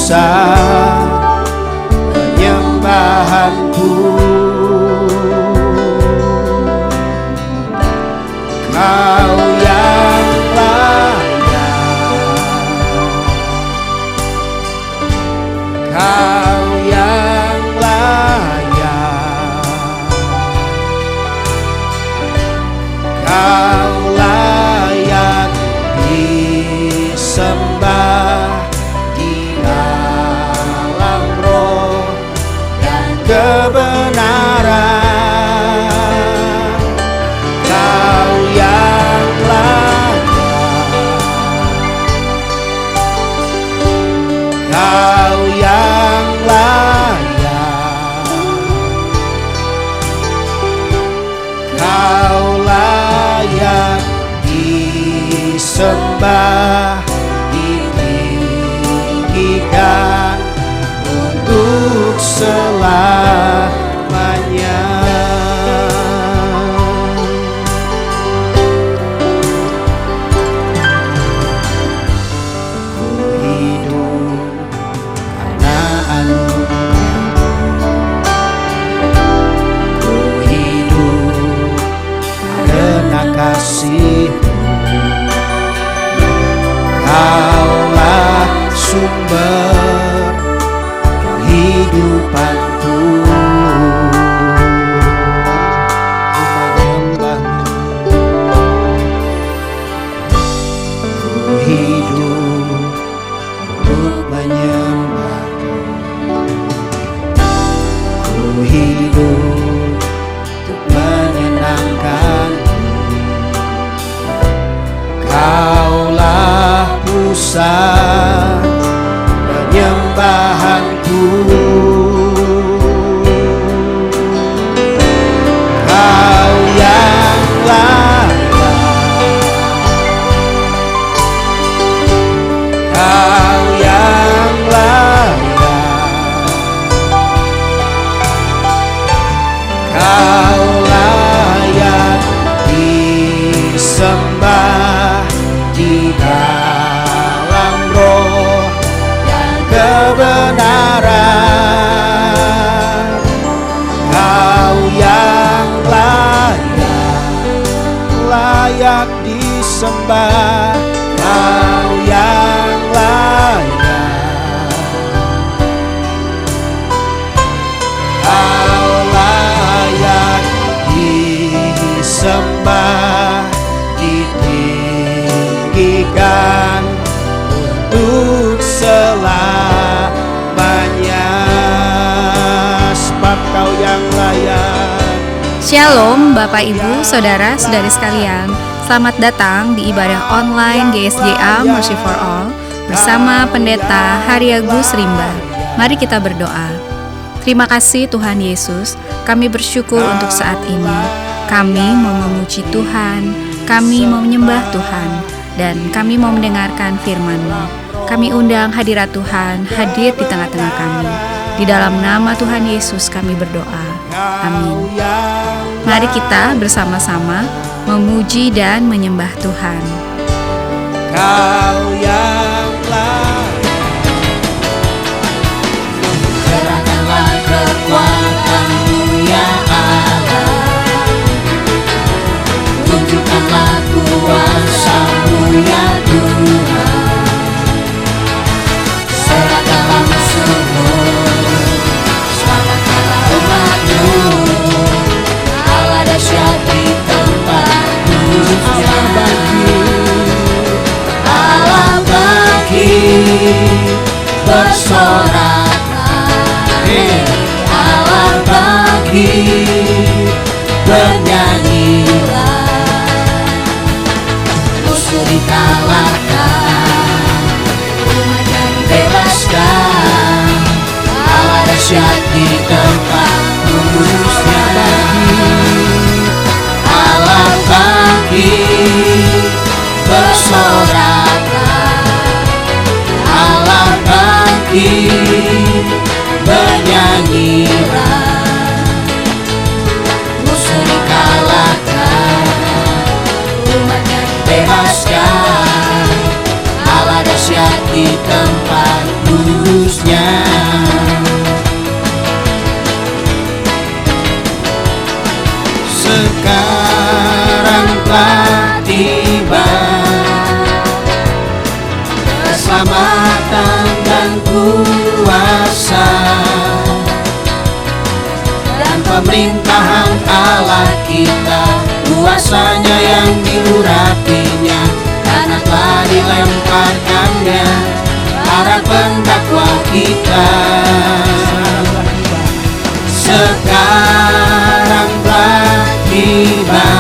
pusat penyembahanku. Kau yang layak, Kau yang layak, Kau layak disembah di dalam roh dan kebenaran. Kau yang layak, Kau yang layak, Kau layak disembah, ditinggikan untuk selamanya. Ku hidup karena anugerah-Mu, ku hidup karena kasih-Mu. Kaulah sumber kehidupanku. Ku menyembah-Mu, ku hidup untuk menyembah-Mu, ku hidup untuk menyenangkan-Mu. Kaulah pusat penyembahanku. Kau yang layak, Kau yang layak, Kau layak disembah di dalam roh dan kebenaran. Kau yang layak, layak disembah. Kau yang layak, Kau layak disembah, ditinggikan untuk selamanya. Sebab Kau yang layak. Shalom Bapak Ibu, Saudara-saudari sekalian. Selamat datang di ibadah online GSGA Mercy for All bersama Pendeta Haryagus Rimba. Mari kita berdoa. Terima kasih Tuhan Yesus, kami bersyukur untuk saat ini. Kami mau memuji Tuhan, kami mau menyembah Tuhan, dan kami mau mendengarkan firman-Mu. Kami undang hadirat Tuhan hadir di tengah-tengah kami. Di dalam nama Tuhan Yesus kami berdoa. Amin. Mari kita bersama-sama memuji dan menyembah Tuhan. Kau yang layak, Kerahkanlah kekuatan-Mu ya Allah, tunjukkanlah kuasa-Mu ya Tuhan. Serahkanlah musuh-Mu, selamatkanlah umat-Mu. Allah dahsyat di tempat kudus-Nya. Allah bangkit, bersoraklah. Allah bangkit, bernyanyilah. Musuh dikalahkan, umatnya dibebaskan. Allah dahsyat di tempat kudus-Nya. Allah bangkit, bersoraklah. Allah bangkit, bernyanyilah. Musuh dikalahkan, umatnya dibebaskan. Allah dahsyat di tempat kudusnya. Sekarang telah tiba Keselamatan dan kuasa dan pemerintahan Allah kita, kuasanya yang diurapinya, karena telah dilemparkannya para pendakwa kita. Sekarang telah tiba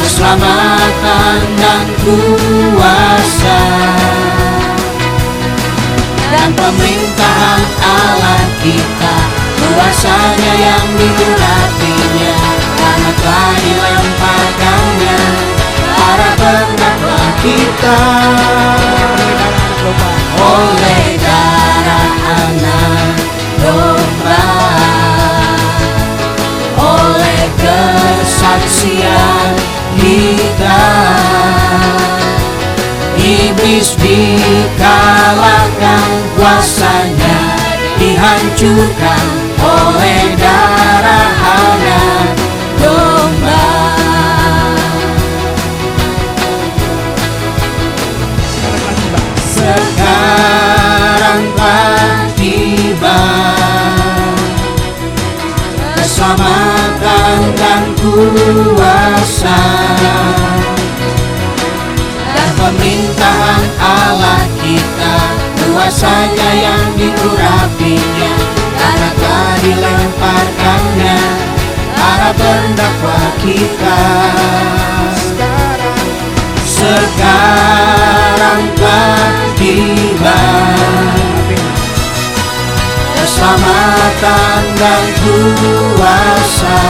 keselamatan dan kuasa dan pemerintahan Allah kita, kuasanya yang diurapinya, karena telah dilemparkannya para pendakwa kita. Oleh darah anak domba, oleh kesaksian kita, iblis dikalahkan, kuasanya dihancurkan oleh darah anak domba. Sekarang telah tiba keselamatan dan kuasa dan pemerintahan Allah kita, kuasanya yang diurapinya, karena telah dilemparkannya para pendakwa kita. Sekarang telah tiba keselamatan dan kuasa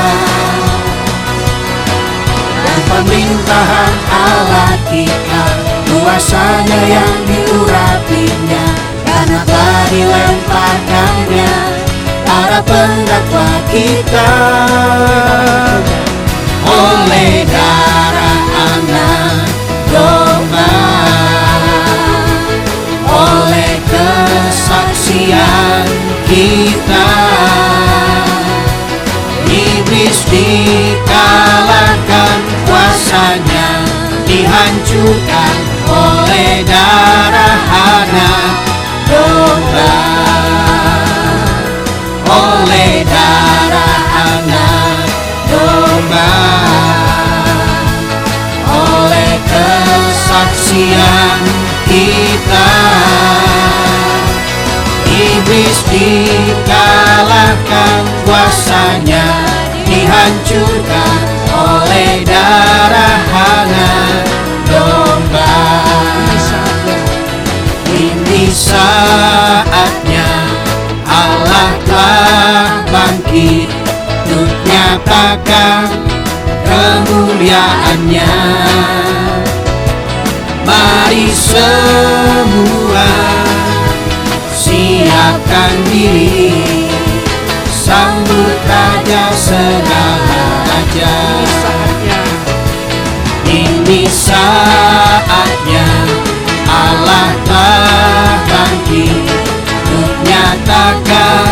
dan pemerintahan Allah kita, kuasanya yang diurapinya, karena telah dilemparkannya para pendakwa kita. Oleh darah anak domba, oleh kesaksian kita, iblis dikalahkan, kuasanya dihancurkan oleh darah anak domba. Oleh darah anak domba, oleh kesaksian kita, iblis dikalahkan, kuasanya dihancurkan oleh darah anak domba. Ini saatnya Allah telah bangkit untuk nyatakan kemuliaannya. Mari semua siapkan diri, sambut Raja segala raja. Ini saatnya Allah telah bangkit untuk nyatakan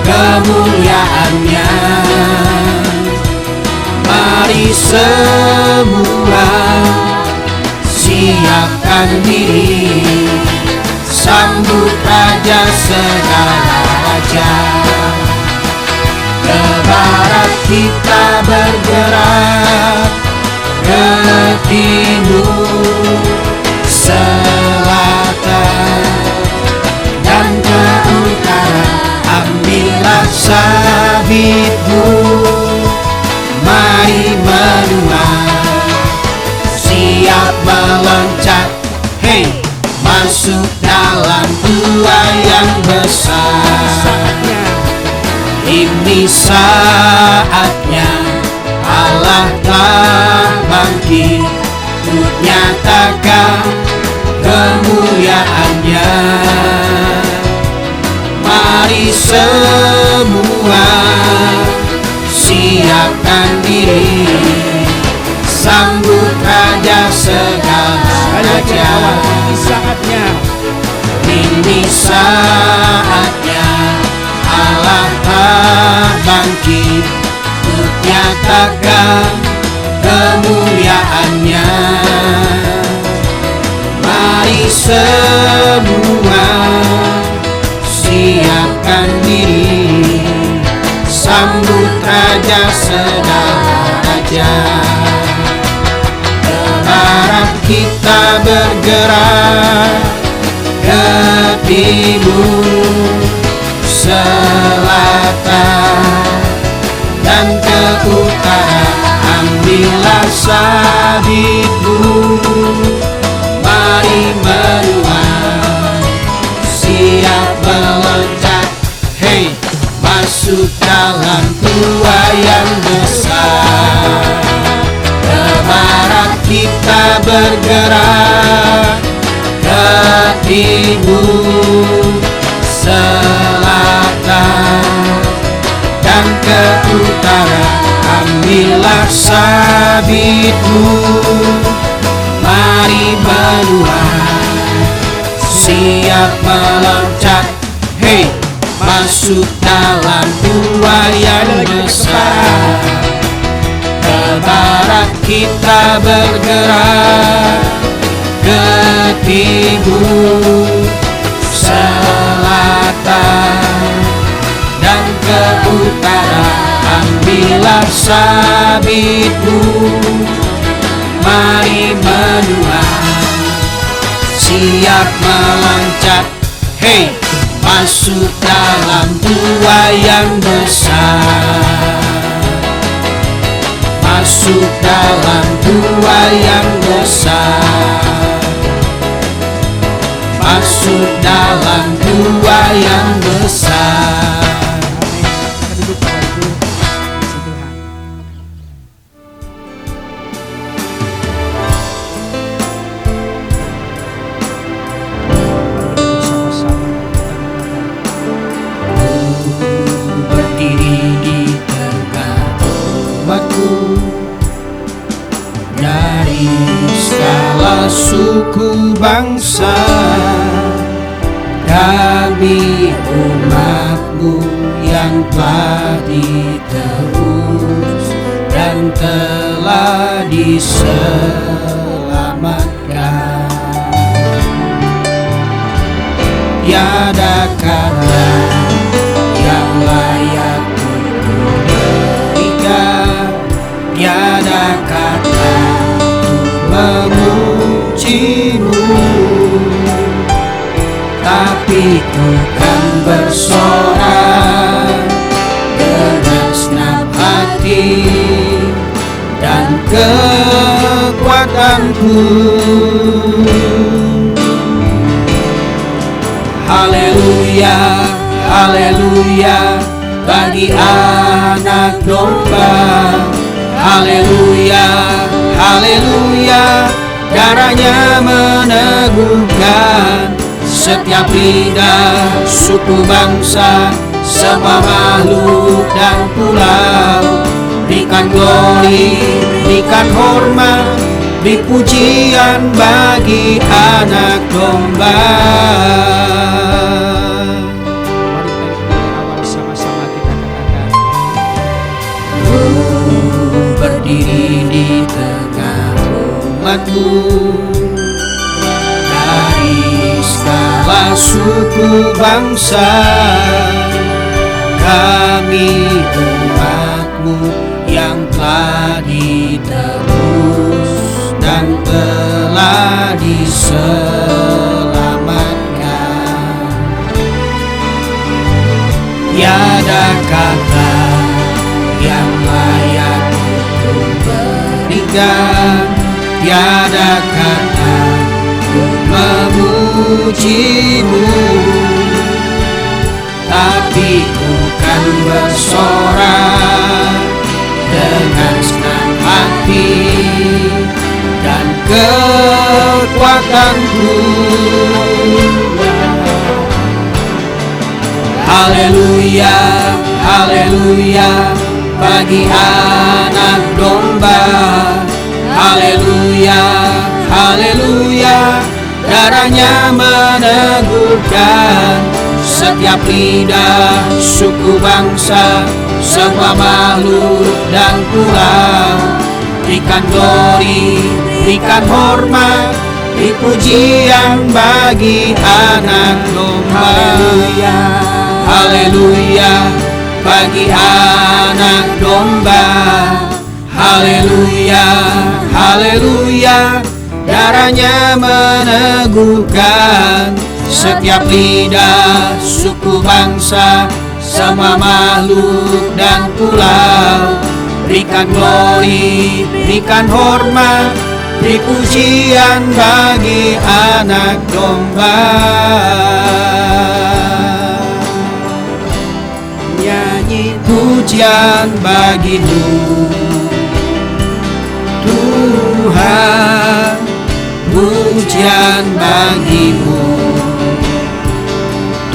kemuliaannya. Mari semua siapkan diri, sambut Raja segala raja. Ke barat kita bergerak, ke timur, selatan, dan ke utara. Ambillah sabitmu, mari menua, siap meloncat, hey, masuk dalam gua yang besar. Ini saatnya Allah telah bangkit untuk nyatakan kemuliaannya. Mari semua siapkan diri, sambut Raja segala raja. kemuliaannya. Mari semua siapkan diri, sambut Raja segala raja. Ke barat kita bergerak, ke timur, selatan, dan ke utara. Ambillah sabitmu, mari menuai, siap meloncat, hey, masuk dalam tuayan besar. Ke barat kita bergerak, ke timur, selatan, dan ke utara. Ambillah sabitmu, mari menuai, siap meloncat, hey, masuk dalam tuayan besar. Ke barat kita bergerak, ke timur, selatan, dan ke utara. Ambillah sabitmu, mari menuai, siap meloncat, hey, masuk dalam tuayan besar. Masuk dalam tuayan besar, masuk dalam tuayan besar. Dari segala suku bangsa, kami umat-Mu yang telah ditebus dan telah diselamatkan. Tiada kata yang layak untuk berikan, tiada kata memuji-Mu, tapi Ku kan bersorak dengan senang hati dan kekuatanku. Haleluya, haleluya, bagi anak domba. Haleluya, haleluya, darahnya meneguhkan setiap lidah, suku bangsa, semua makhluk dan pulau. Berikan glory, berikan hormat, beri pujian bagi anak domba. Berdiri di tengah umat-Mu, dari segala suku bangsa, kami umat-Mu yang telah ditebus dan telah diselamatkan. Tiada kata yang layak untuk berikan, tiada kata untuk memuji-Mu, tapi Ku kan bersorak dengan senang hati dan kekuatanku. Haleluya, haleluya, bagi anak domba. Haleluya, haleluya, darahnya meneguhkan setiap lidah, suku bangsa, semua makhluk dan pulau. berikan glory, berikan hormat, beri pujian bagi anak domba. Haleluya, bagi anak domba. Haleluya, haleluya, darahnya meneguhkan setiap lidah, suku, bangsa, semua makhluk dan pulau. Berikan glory, berikan hormat, beri pujian bagi anak domba. Nyanyi pujian bagimu, Tuhan, pujian bagimu,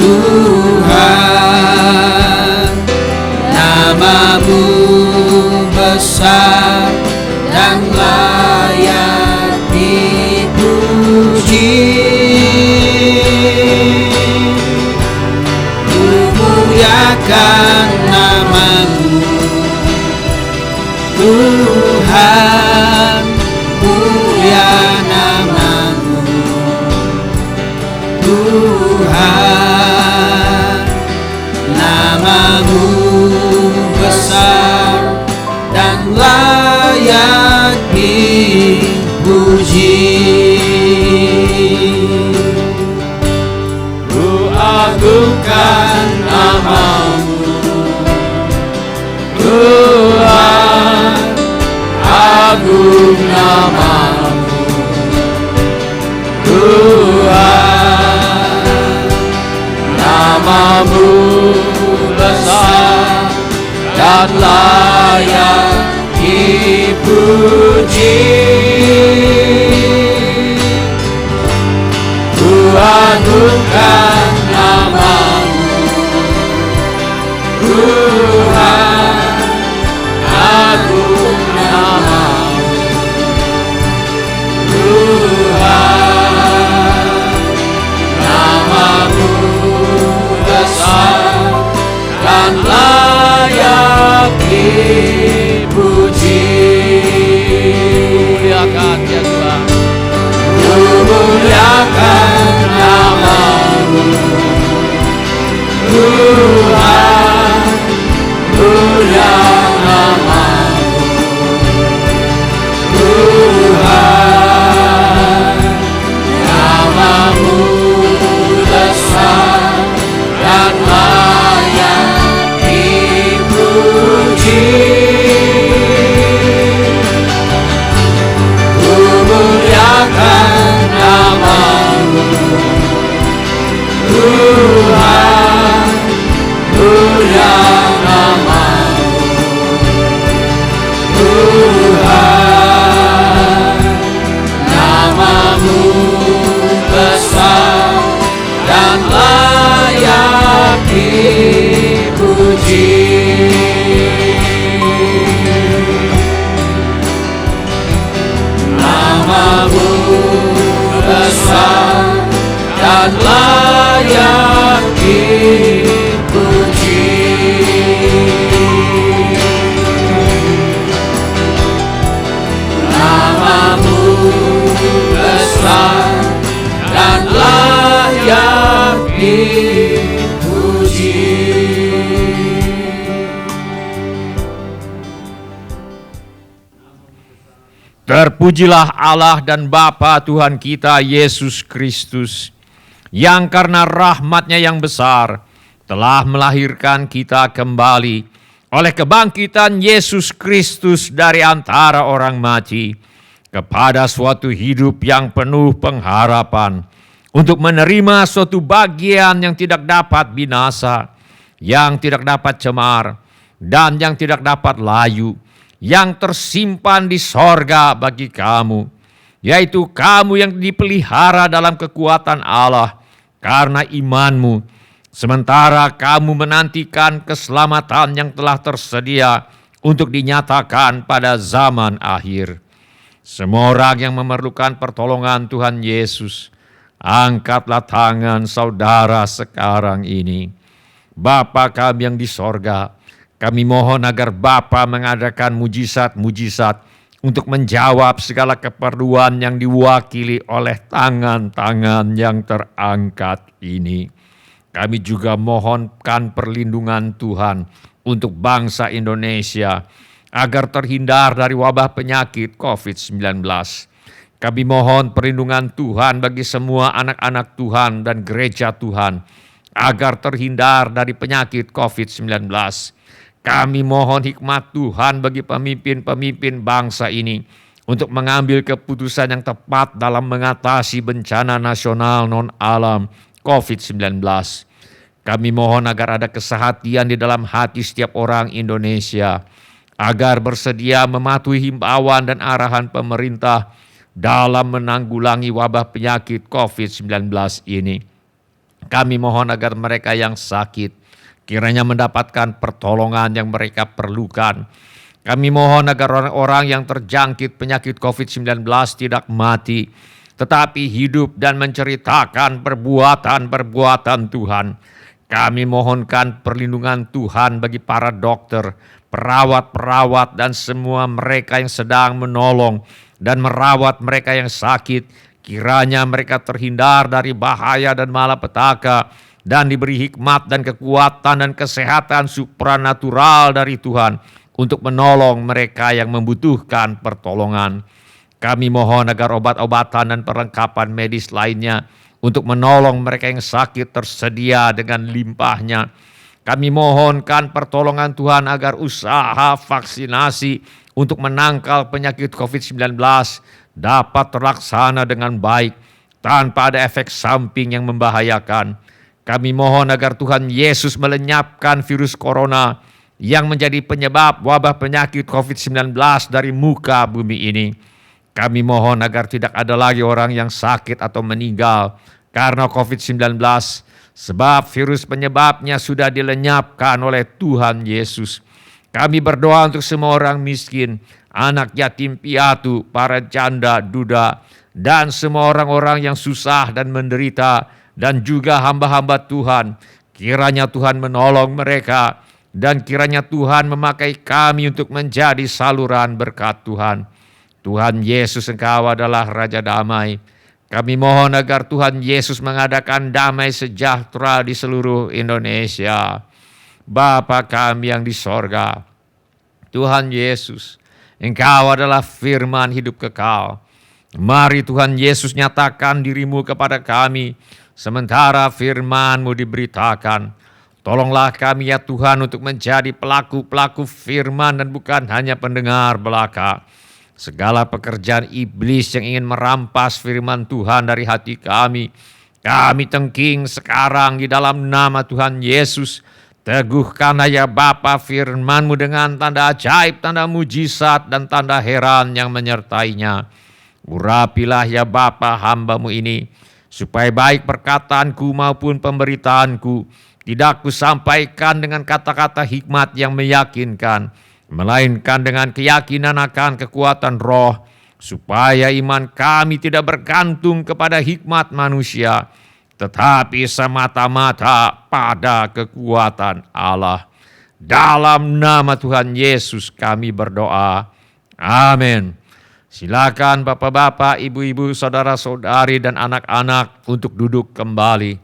Tuhan. Namamu besar dan layak dipuji. Muliakan namamu, Tuhan, mulia namamu, Tuhan. Namamu besar dan layak dipuji. Ku agungkan namamu, Tuhan, agung namamu, Tuhan. Namamu besar dan layak dipuji. Ku agungkan namamu, Tuhan, agung namamu, Tuhan. Namamu besar dan layak dipuji. Muliakan ya Tuhan, muliakan namamu, Tuhan, mulia namamu, Tuhan. Namamu besar dan layak dipuji. Ku muliakan namamu, Tuhan, mulia namamu, Tuhan. Namamu besar dan layak dipuji. Namamu besar dan layak dipuji. Namamu besar dan layak dipuji. Terpujilah Allah dan Bapa Tuhan kita Yesus Kristus, yang karena rahmat-Nya yang besar telah melahirkan kita kembali oleh kebangkitan Yesus Kristus dari antara orang mati kepada suatu hidup yang penuh pengharapan, untuk menerima suatu bagian yang tidak dapat binasa, yang tidak dapat cemar, dan yang tidak dapat layu, yang tersimpan di sorga bagi kamu, yaitu kamu yang dipelihara dalam kekuatan Allah karena imanmu, sementara kamu menantikan keselamatan yang telah tersedia untuk dinyatakan pada zaman akhir. Semua orang yang memerlukan pertolongan Tuhan Yesus, angkatlah tangan saudara sekarang ini. Bapa kami yang di sorga, kami mohon agar Bapa mengadakan mujizat-mujizat untuk menjawab segala keperluan yang diwakili oleh tangan-tangan yang terangkat ini. Kami juga mohonkan perlindungan Tuhan untuk bangsa Indonesia agar terhindar dari wabah penyakit COVID-19. Kami mohon perlindungan Tuhan bagi semua anak-anak Tuhan dan gereja Tuhan agar terhindar dari penyakit COVID-19. Kami mohon hikmat Tuhan bagi pemimpin-pemimpin bangsa ini untuk mengambil keputusan yang tepat dalam mengatasi bencana nasional non-alam COVID-19. Kami mohon agar ada kesehatian di dalam hati setiap orang Indonesia, agar bersedia mematuhi himbauan dan arahan pemerintah dalam menanggulangi wabah penyakit COVID-19 ini. Kami mohon agar mereka yang sakit kiranya mendapatkan pertolongan yang mereka perlukan. Kami mohon agar orang-orang yang terjangkit penyakit COVID-19 tidak mati, tetapi hidup dan menceritakan perbuatan-perbuatan Tuhan. Kami mohonkan perlindungan Tuhan bagi para dokter, perawat-perawat, dan semua mereka yang sedang menolong dan merawat mereka yang sakit. Kiranya mereka terhindar dari bahaya dan malapetaka, dan diberi hikmat dan kekuatan dan kesehatan supranatural dari Tuhan untuk menolong mereka yang membutuhkan pertolongan. Kami mohon agar obat-obatan dan perlengkapan medis lainnya untuk menolong mereka yang sakit tersedia dengan limpahnya. Kami mohonkan pertolongan Tuhan agar usaha vaksinasi untuk menangkal penyakit COVID-19 dapat terlaksana dengan baik tanpa ada efek samping yang membahayakan. Kami mohon agar Tuhan Yesus melenyapkan virus corona yang menjadi penyebab wabah penyakit COVID-19 dari muka bumi ini. Kami mohon agar tidak ada lagi orang yang sakit atau meninggal karena COVID-19, sebab virus penyebabnya sudah dilenyapkan oleh Tuhan Yesus. Kami berdoa untuk semua orang miskin, anak yatim piatu, para janda, duda, dan semua orang-orang yang susah dan menderita, dan juga hamba-hamba Tuhan. Kiranya Tuhan menolong mereka, dan kiranya Tuhan memakai kami untuk menjadi saluran berkat Tuhan. Tuhan Yesus, Engkau adalah Raja Damai. Kami mohon agar Tuhan Yesus mengadakan damai sejahtera di seluruh Indonesia. Bapa kami yang di sorga, Tuhan Yesus, Engkau adalah firman hidup kekal. Mari Tuhan Yesus nyatakan diri-Mu kepada kami, sementara firman-Mu diberitakan. Tolonglah kami ya Tuhan untuk menjadi pelaku-pelaku firman dan bukan hanya pendengar belaka. Segala pekerjaan iblis yang ingin merampas firman Tuhan dari hati kami tengking sekarang di dalam nama Tuhan Yesus. Teguhkanlah ya Bapa firman-Mu dengan tanda ajaib, tanda mujizat, dan tanda heran yang menyertainya. Urapilah ya Bapa hamba-Mu ini, supaya baik perkataanku maupun pemberitaanku tidak kusampaikan dengan kata-kata hikmat yang meyakinkan, melainkan dengan keyakinan akan kekuatan roh, supaya iman kami tidak bergantung kepada hikmat manusia, tetapi semata-mata pada kekuatan Allah. Dalam nama Tuhan Yesus kami berdoa. Amin. Silakan bapak-bapak, ibu-ibu, saudara-saudari, dan anak-anak untuk duduk kembali.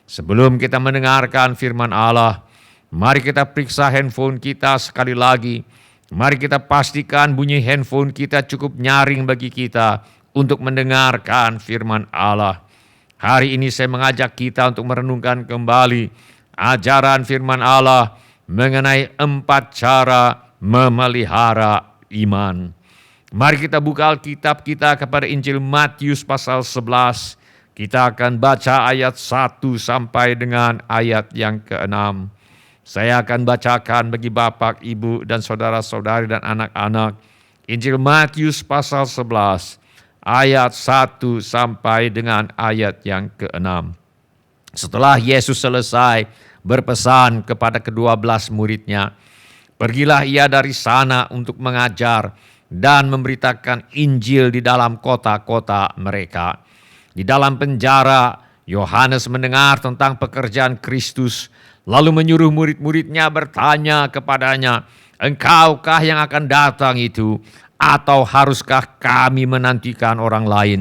Sebelum kita mendengarkan firman Allah, mari kita periksa handphone kita sekali lagi. Mari kita pastikan bunyi handphone kita cukup nyaring bagi kita untuk mendengarkan firman Allah. Hari ini saya mengajak kita untuk merenungkan kembali ajaran firman Allah mengenai 4 cara memelihara iman. Mari kita buka Alkitab kita kepada Injil Matius pasal 11. Kita akan baca ayat 1 sampai dengan ayat yang ke-6. Saya akan bacakan bagi bapak, ibu, dan saudara-saudari dan anak-anak. Injil Matius pasal 11 ayat 1 sampai dengan ayat yang ke-6. Setelah Yesus selesai berpesan kepada ke-12 muridnya, pergilah ia dari sana untuk mengajar dan memberitakan Injil di dalam kota-kota mereka. Di dalam penjara, Yohanes mendengar tentang pekerjaan Kristus, lalu menyuruh murid-muridnya bertanya kepadanya, "Engkaukah yang akan datang itu, atau haruskah kami menantikan orang lain?"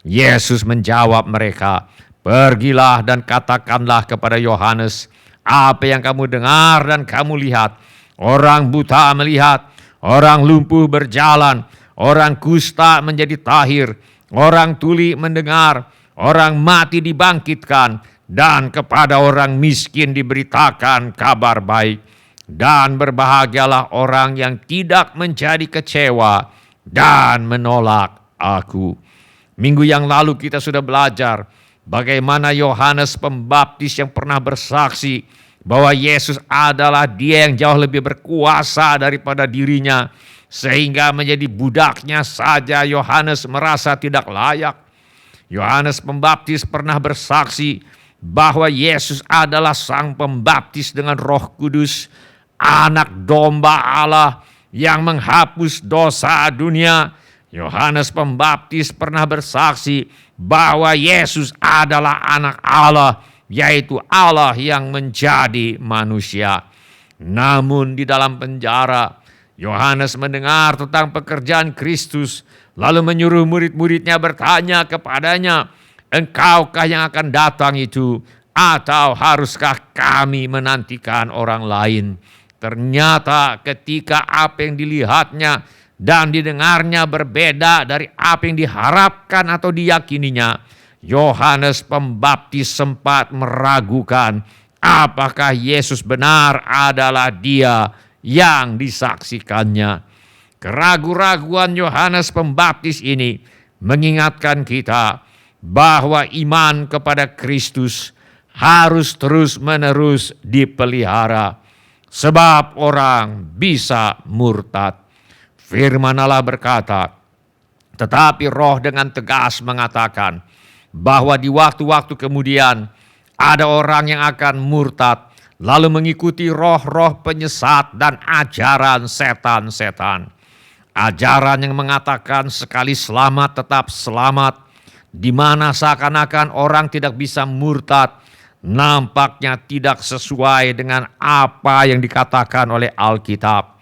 Yesus menjawab mereka, "Pergilah dan katakanlah kepada Yohanes apa yang kamu dengar dan kamu lihat. Orang buta melihat, orang lumpuh berjalan, orang kusta menjadi tahir, orang tuli mendengar, orang mati dibangkitkan, dan kepada orang miskin diberitakan kabar baik. Dan berbahagialah orang yang tidak menjadi kecewa dan menolak aku." Minggu yang lalu kita sudah belajar bagaimana Yohanes Pembaptis yang pernah bersaksi bahwa Yesus adalah Dia yang jauh lebih berkuasa daripada dirinya, sehingga menjadi budaknya saja Yohanes merasa tidak layak. Yohanes Pembaptis pernah bersaksi bahwa Yesus adalah Sang Pembaptis dengan Roh Kudus, Anak Domba Allah yang menghapus dosa dunia. Yohanes Pembaptis pernah bersaksi bahwa Yesus adalah Anak Allah, yaitu Allah yang menjadi manusia. Namun di dalam penjara, Yohanes mendengar tentang pekerjaan Kristus, lalu menyuruh murid-muridnya bertanya kepadanya, "Engkaukah yang akan datang itu, atau haruskah kami menantikan orang lain?" Ternyata ketika apa yang dilihatnya dan didengarnya berbeda dari apa yang diharapkan atau diyakininya, Yohanes Pembaptis sempat meragukan apakah Yesus benar adalah Dia yang disaksikannya. Keraguan-raguan Yohanes Pembaptis ini mengingatkan kita bahwa iman kepada Kristus harus terus-menerus dipelihara, sebab orang bisa murtad. Firman Allah berkata, tetapi Roh dengan tegas mengatakan bahwa di waktu-waktu kemudian ada orang yang akan murtad, lalu mengikuti roh-roh penyesat dan ajaran setan-setan. Ajaran yang mengatakan sekali selamat tetap selamat, di mana seakan-akan orang tidak bisa murtad, nampaknya tidak sesuai dengan apa yang dikatakan oleh Alkitab.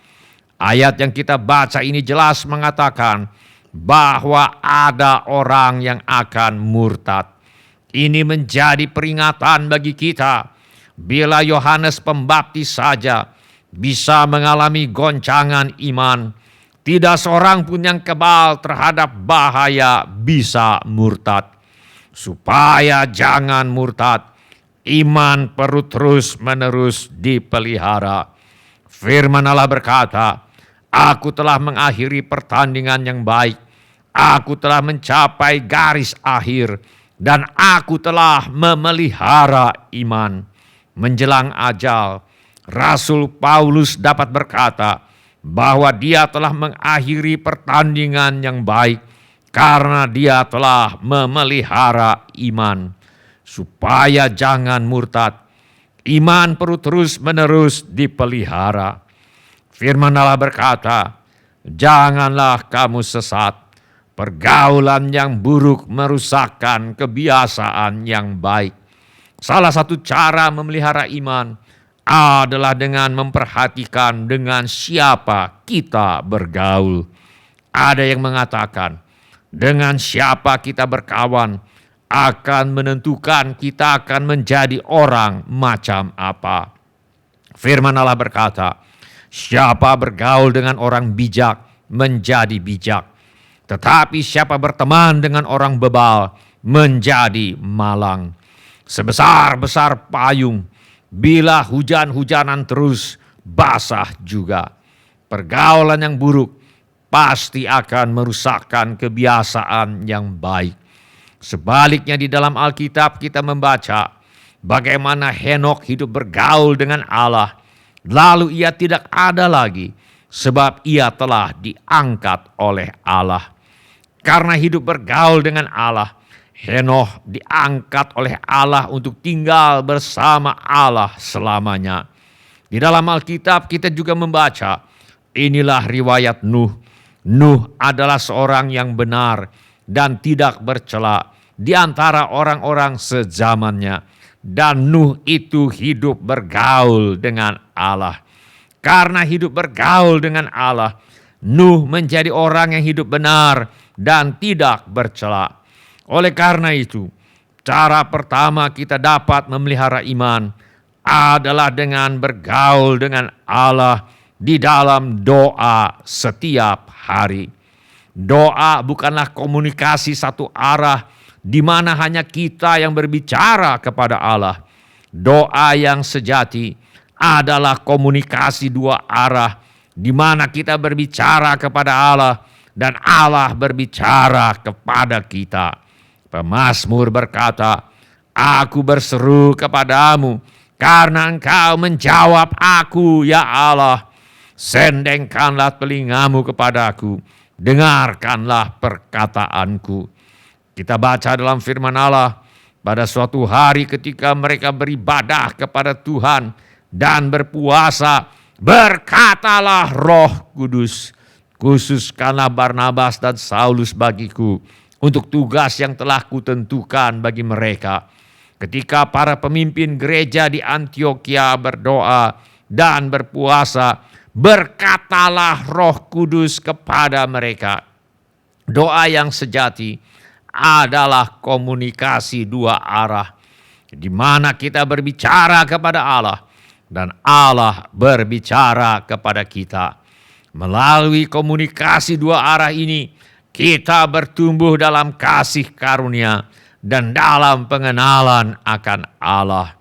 Ayat yang kita baca ini jelas mengatakan bahwa ada orang yang akan murtad. Ini menjadi peringatan bagi kita. Bila Yohanes Pembaptis saja bisa mengalami goncangan iman, tidak seorang pun yang kebal terhadap bahaya bisa murtad. Supaya jangan murtad, iman perlu terus-menerus dipelihara. Firman Allah berkata, "Aku telah mengakhiri pertandingan yang baik. Aku telah mencapai garis akhir. Dan aku telah memelihara iman." Menjelang ajal, Rasul Paulus dapat berkata bahwa dia telah mengakhiri pertandingan yang baik karena dia telah memelihara iman. Supaya jangan murtad, iman perlu terus-menerus dipelihara. Firman Allah berkata, "Janganlah kamu sesat. Pergaulan yang buruk merusakkan kebiasaan yang baik." Salah satu cara memelihara iman adalah dengan memperhatikan dengan siapa kita bergaul. Ada yang mengatakan, dengan siapa kita berkawan akan menentukan kita akan menjadi orang macam apa. Firman Allah berkata, "Siapa bergaul dengan orang bijak menjadi bijak, tetapi siapa berteman dengan orang bebal menjadi malang. Sebesar-besar payung, bila hujan-hujanan terus, basah juga." Pergaulan yang buruk pasti akan merusakkan kebiasaan yang baik. Sebaliknya di dalam Alkitab kita membaca bagaimana Henokh hidup bergaul dengan Allah, lalu ia tidak ada lagi sebab ia telah diangkat oleh Allah. Karena hidup bergaul dengan Allah, Henokh diangkat oleh Allah untuk tinggal bersama Allah selamanya. Di dalam Alkitab kita juga membaca, inilah riwayat Nuh. Nuh adalah seorang yang benar dan tidak bercela di antara orang-orang sezamannya. Dan Nuh itu hidup bergaul dengan Allah. Karena hidup bergaul dengan Allah, Nuh menjadi orang yang hidup benar dan tidak bercela. Oleh karena itu, cara pertama kita dapat memelihara iman adalah dengan bergaul dengan Allah di dalam doa setiap hari. Doa bukanlah komunikasi satu arah di mana hanya kita yang berbicara kepada Allah. Doa yang sejati adalah komunikasi dua arah di mana kita berbicara kepada Allah dan Allah berbicara kepada kita. Pemazmur berkata, "Aku berseru kepadamu karena Engkau menjawab aku, ya Allah. Sendengkanlah telingamu kepadaku, dengarkanlah perkataanku." Kita baca dalam firman Allah, pada suatu hari ketika mereka beribadah kepada Tuhan dan berpuasa, berkatalah Roh Kudus, "Khususkanlah Barnabas dan Saulus bagiku untuk tugas yang telah kutentukan bagi mereka." Ketika para pemimpin gereja di Antiokhia berdoa dan berpuasa, berkatalah Roh Kudus kepada mereka. Doa yang sejati adalah komunikasi dua arah, di mana kita berbicara kepada Allah dan Allah berbicara kepada kita. Melalui komunikasi dua arah ini, kita bertumbuh dalam kasih karunia dan dalam pengenalan akan Allah.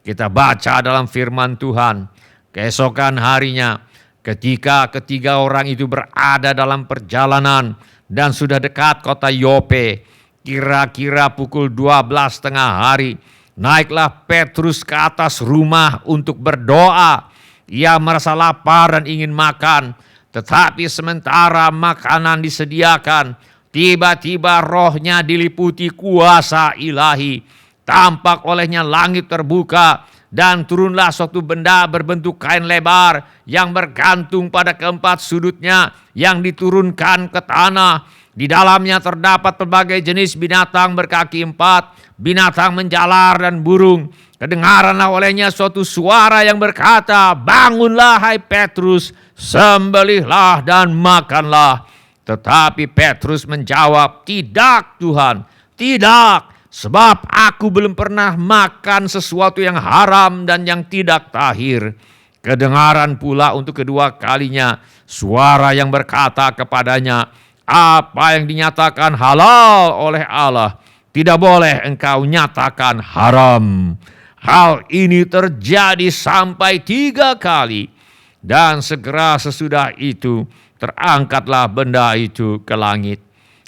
Kita baca dalam firman Tuhan, keesokan harinya ketika ketiga orang itu berada dalam perjalanan dan sudah dekat kota Yope, kira-kira pukul 12 tengah hari, naiklah Petrus ke atas rumah untuk berdoa. Ia merasa lapar dan ingin makan, tetapi sementara makanan disediakan, tiba-tiba rohnya diliputi kuasa ilahi. Tampak olehnya langit terbuka dan turunlah suatu benda berbentuk kain lebar yang bergantung pada keempat sudutnya yang diturunkan ke tanah. Di dalamnya terdapat berbagai jenis binatang berkaki empat, binatang menjalar dan burung. Kedengaranlah olehnya suatu suara yang berkata, "Bangunlah hai Petrus, sembelihlah dan makanlah." Tetapi Petrus menjawab, "Tidak Tuhan, tidak, sebab aku belum pernah makan sesuatu yang haram dan yang tidak tahir." Kedengaran pula untuk kedua kalinya suara yang berkata kepadanya, "Apa yang dinyatakan halal oleh Allah, tidak boleh engkau nyatakan haram." Hal ini terjadi sampai 3 kali. Dan segera sesudah itu terangkatlah benda itu ke langit.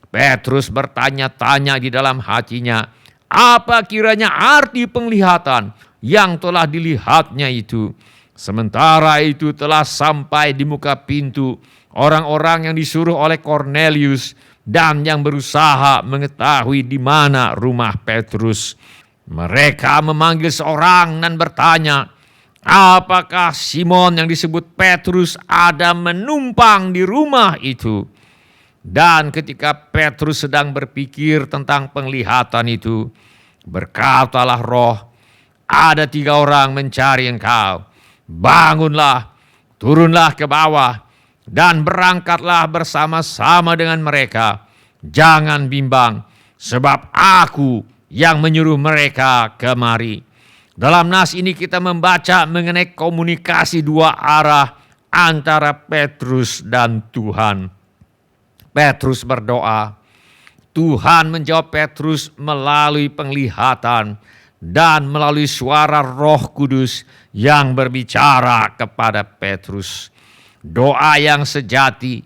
Petrus bertanya-tanya di dalam hatinya, apa kiranya arti penglihatan yang telah dilihatnya itu. Sementara itu telah sampai di muka pintu orang-orang yang disuruh oleh Cornelius dan yang berusaha mengetahui di mana rumah Petrus. Mereka memanggil seorang dan bertanya, apakah Simon yang disebut Petrus ada menumpang di rumah itu? Dan ketika Petrus sedang berpikir tentang penglihatan itu, berkatalah Roh, ada 3 orang mencari engkau. Bangunlah, turunlah ke bawah, dan berangkatlah bersama-sama dengan mereka. Jangan bimbang, sebab aku yang menyuruh mereka kemari. Dalam nas ini kita membaca mengenai komunikasi 2 arah antara Petrus dan Tuhan. Petrus berdoa, Tuhan menjawab Petrus melalui penglihatan dan melalui suara Roh Kudus yang berbicara kepada Petrus. Doa yang sejati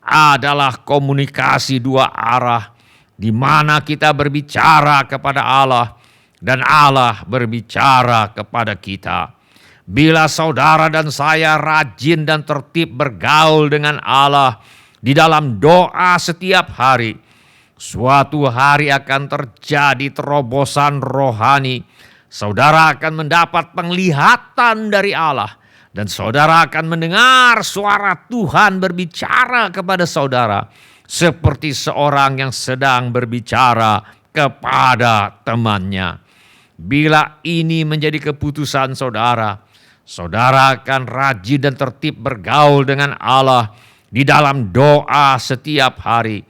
adalah komunikasi 2 arah, di mana kita berbicara kepada Allah dan Allah berbicara kepada kita. Bila saudara dan saya rajin dan tertib bergaul dengan Allah di dalam doa setiap hari, suatu hari akan terjadi terobosan rohani. Saudara akan mendapat penglihatan dari Allah dan saudara akan mendengar suara Tuhan berbicara kepada saudara seperti seorang yang sedang berbicara kepada temannya. Bila ini menjadi keputusan saudara, saudara akan rajin dan tertib bergaul dengan Allah di dalam doa setiap hari.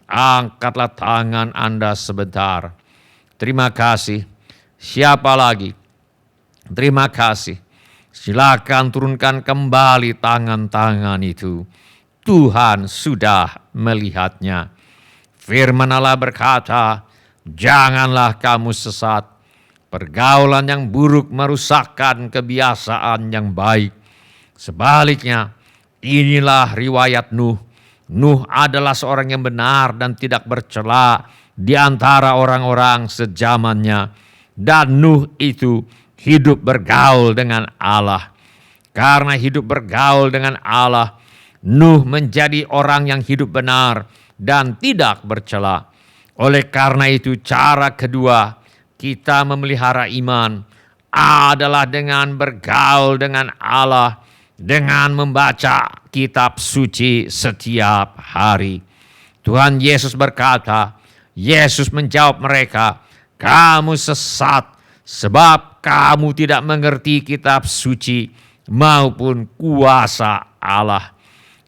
Angkatlah tangan Anda sebentar. Terima kasih. Siapa lagi? Terima kasih. Silakan turunkan kembali tangan-tangan itu. Tuhan sudah melihatnya. Firman Allah berkata, janganlah kamu sesat. Pergaulan yang buruk merusakkan kebiasaan yang baik. Sebaliknya, inilah riwayat Nuh. Nuh adalah seorang yang benar dan tidak bercela di antara orang-orang sezamannya. Dan Nuh itu hidup bergaul dengan Allah. Karena hidup bergaul dengan Allah, Nuh menjadi orang yang hidup benar dan tidak bercela. Oleh karena itu, cara kedua kita memelihara iman adalah dengan bergaul dengan Allah, dengan membaca kitab suci setiap hari. Tuhan Yesus berkata, Yesus menjawab mereka, kamu sesat sebab kamu tidak mengerti kitab suci maupun kuasa Allah.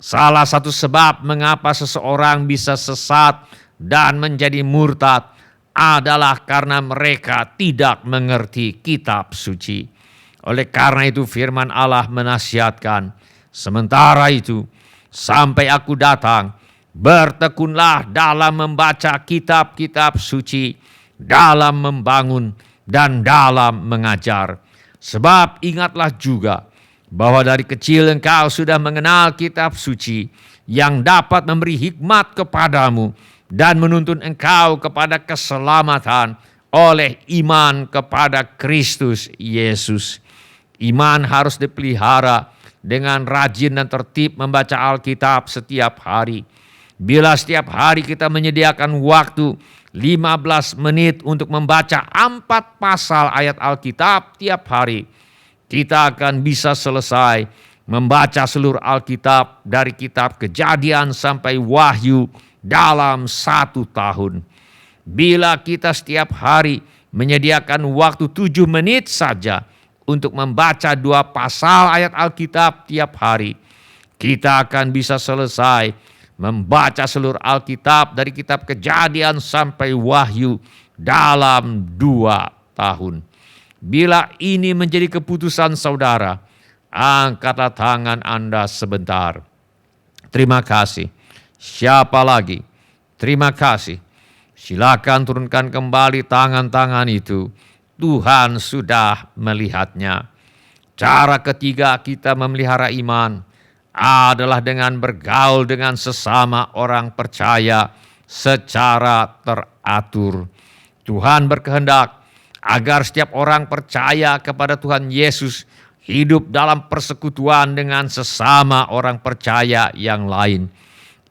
Salah satu sebab mengapa seseorang bisa sesat dan menjadi murtad adalah karena mereka tidak mengerti kitab suci. Oleh karena itu firman Allah menasihatkan, sementara itu sampai aku datang, bertekunlah dalam membaca kitab-kitab suci, dalam membangun dan dalam mengajar. Sebab ingatlah juga bahwa dari kecil engkau sudah mengenal kitab suci yang dapat memberi hikmat kepadamu dan menuntun engkau kepada keselamatan oleh iman kepada Kristus Yesus. Iman harus dipelihara dengan rajin dan tertib membaca Alkitab setiap hari. Bila setiap hari kita menyediakan waktu 15 menit untuk membaca 4 pasal ayat Alkitab tiap hari, kita akan bisa selesai membaca seluruh Alkitab dari kitab Kejadian sampai Wahyu dalam 1 tahun. Bila kita setiap hari menyediakan waktu 7 menit saja untuk membaca 2 pasal ayat Alkitab tiap hari, kita akan bisa selesai membaca seluruh Alkitab dari kitab Kejadian sampai Wahyu dalam 2 tahun. Bila ini menjadi keputusan saudara, angkatlah tangan Anda sebentar. Terima kasih. Siapa lagi? Terima kasih. Silakan turunkan kembali tangan-tangan itu. Tuhan sudah melihatnya. Cara ketiga kita memelihara iman adalah dengan bergaul dengan sesama orang percaya secara teratur. Tuhan berkehendak agar setiap orang percaya kepada Tuhan Yesus hidup dalam persekutuan dengan sesama orang percaya yang lain.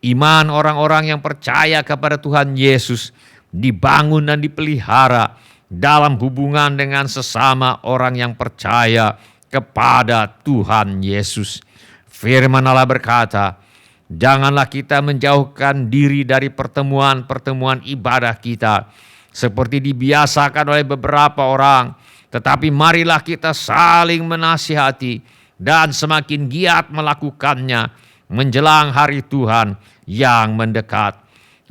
Iman orang-orang yang percaya kepada Tuhan Yesus dibangun dan dipelihara dalam hubungan dengan sesama orang yang percaya kepada Tuhan Yesus. Firman Allah berkata, janganlah kita menjauhkan diri dari pertemuan-pertemuan ibadah kita seperti dibiasakan oleh beberapa orang, tetapi marilah kita saling menasihati dan semakin giat melakukannya menjelang hari Tuhan yang mendekat.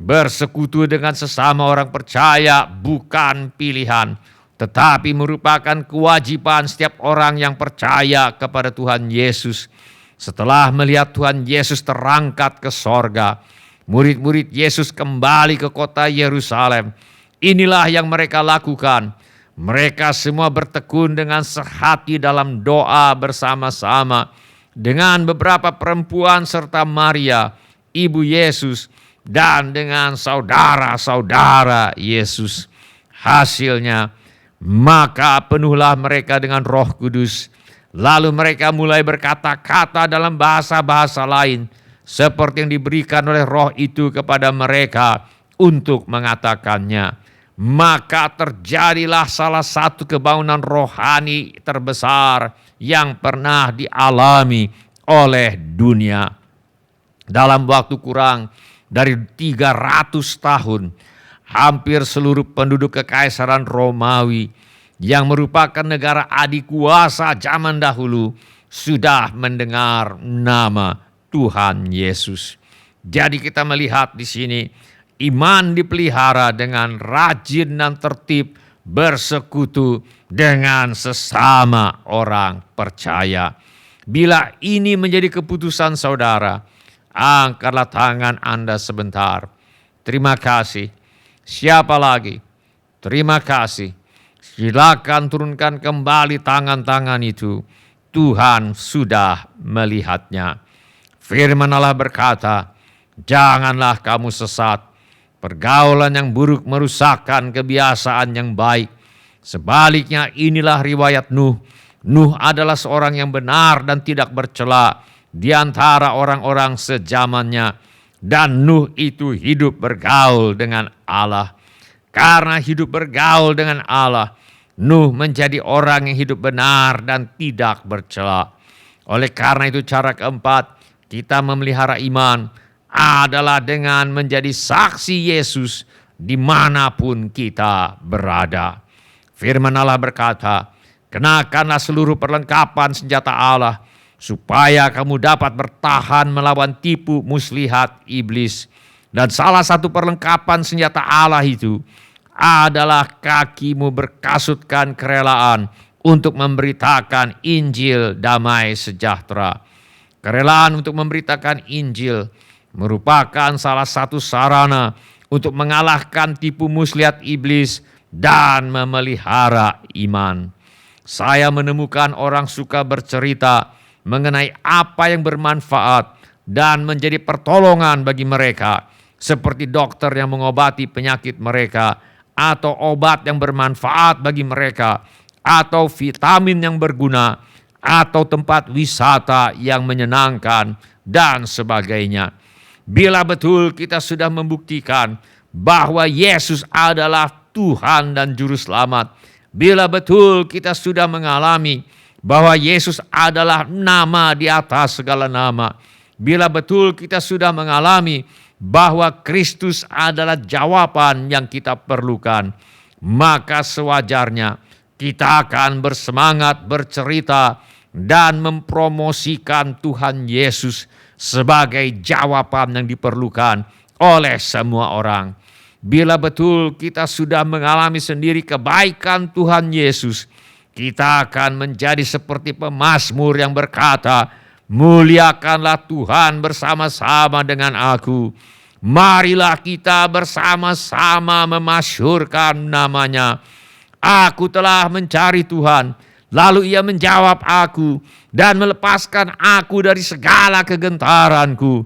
Bersekutu dengan sesama orang percaya bukan pilihan, tetapi merupakan kewajiban setiap orang yang percaya kepada Tuhan Yesus. Setelah melihat Tuhan Yesus terangkat ke sorga, murid-murid Yesus kembali ke kota Yerusalem. Inilah yang mereka lakukan. Mereka semua bertekun dengan sehati dalam doa bersama-sama dengan beberapa perempuan serta Maria, ibu Yesus, dan dengan saudara-saudara Yesus. Hasilnya, maka penuhlah mereka dengan Roh Kudus. Lalu mereka mulai berkata-kata dalam bahasa-bahasa lain, seperti yang diberikan oleh Roh itu kepada mereka untuk mengatakannya. Maka terjadilah salah satu kebangunan rohani terbesar yang pernah dialami oleh dunia. Dalam waktu kurang dari 300 tahun, hampir seluruh penduduk Kekaisaran Romawi yang merupakan negara adikuasa zaman dahulu sudah mendengar nama Tuhan Yesus. Jadi kita melihat di sini iman dipelihara dengan rajin dan tertib bersekutu dengan sesama orang percaya. Bila ini menjadi keputusan saudara, angkatlah tangan Anda sebentar. Terima kasih. Siapa lagi? Terima kasih. Silakan turunkan kembali tangan-tangan itu. Tuhan sudah melihatnya. Firman Allah berkata, janganlah kamu sesat. Pergaulan yang buruk merusakkan kebiasaan yang baik. Sebaliknya inilah riwayat Nuh. Nuh adalah seorang yang benar dan tidak bercela di antara orang-orang sezamannya. Dan Nuh itu hidup bergaul dengan Allah. Karena hidup bergaul dengan Allah, Nuh menjadi orang yang hidup benar dan tidak bercela. Oleh karena itu cara keempat, kita memelihara iman adalah dengan menjadi saksi Yesus dimanapun kita berada. Firman Allah berkata, kenakanlah seluruh perlengkapan senjata Allah, supaya kamu dapat bertahan melawan tipu muslihat iblis. Dan salah satu perlengkapan senjata Allah itu adalah kakimu berkasutkan kerelaan untuk memberitakan Injil damai sejahtera. Kerelaan untuk memberitakan Injil merupakan salah satu sarana untuk mengalahkan tipu muslihat iblis dan memelihara iman. Saya menemukan orang suka bercerita mengenai apa yang bermanfaat dan menjadi pertolongan bagi mereka, seperti dokter yang mengobati penyakit mereka, atau obat yang bermanfaat bagi mereka, atau vitamin yang berguna, atau tempat wisata yang menyenangkan, dan sebagainya. Bila betul kita sudah membuktikan bahwa Yesus adalah Tuhan dan Juru Selamat, bila betul kita sudah mengalami bahwa Yesus adalah nama di atas segala nama, bila betul kita sudah mengalami bahwa Kristus adalah jawaban yang kita perlukan, maka sewajarnya kita akan bersemangat bercerita dan mempromosikan Tuhan Yesus sebagai jawaban yang diperlukan oleh semua orang. Bila betul kita sudah mengalami sendiri kebaikan Tuhan Yesus, kita akan menjadi seperti pemazmur yang berkata, muliakanlah Tuhan bersama-sama dengan aku. Marilah kita bersama-sama memasyurkan namanya. Aku telah mencari Tuhan, lalu Ia menjawab aku dan melepaskan aku dari segala kegentaranku.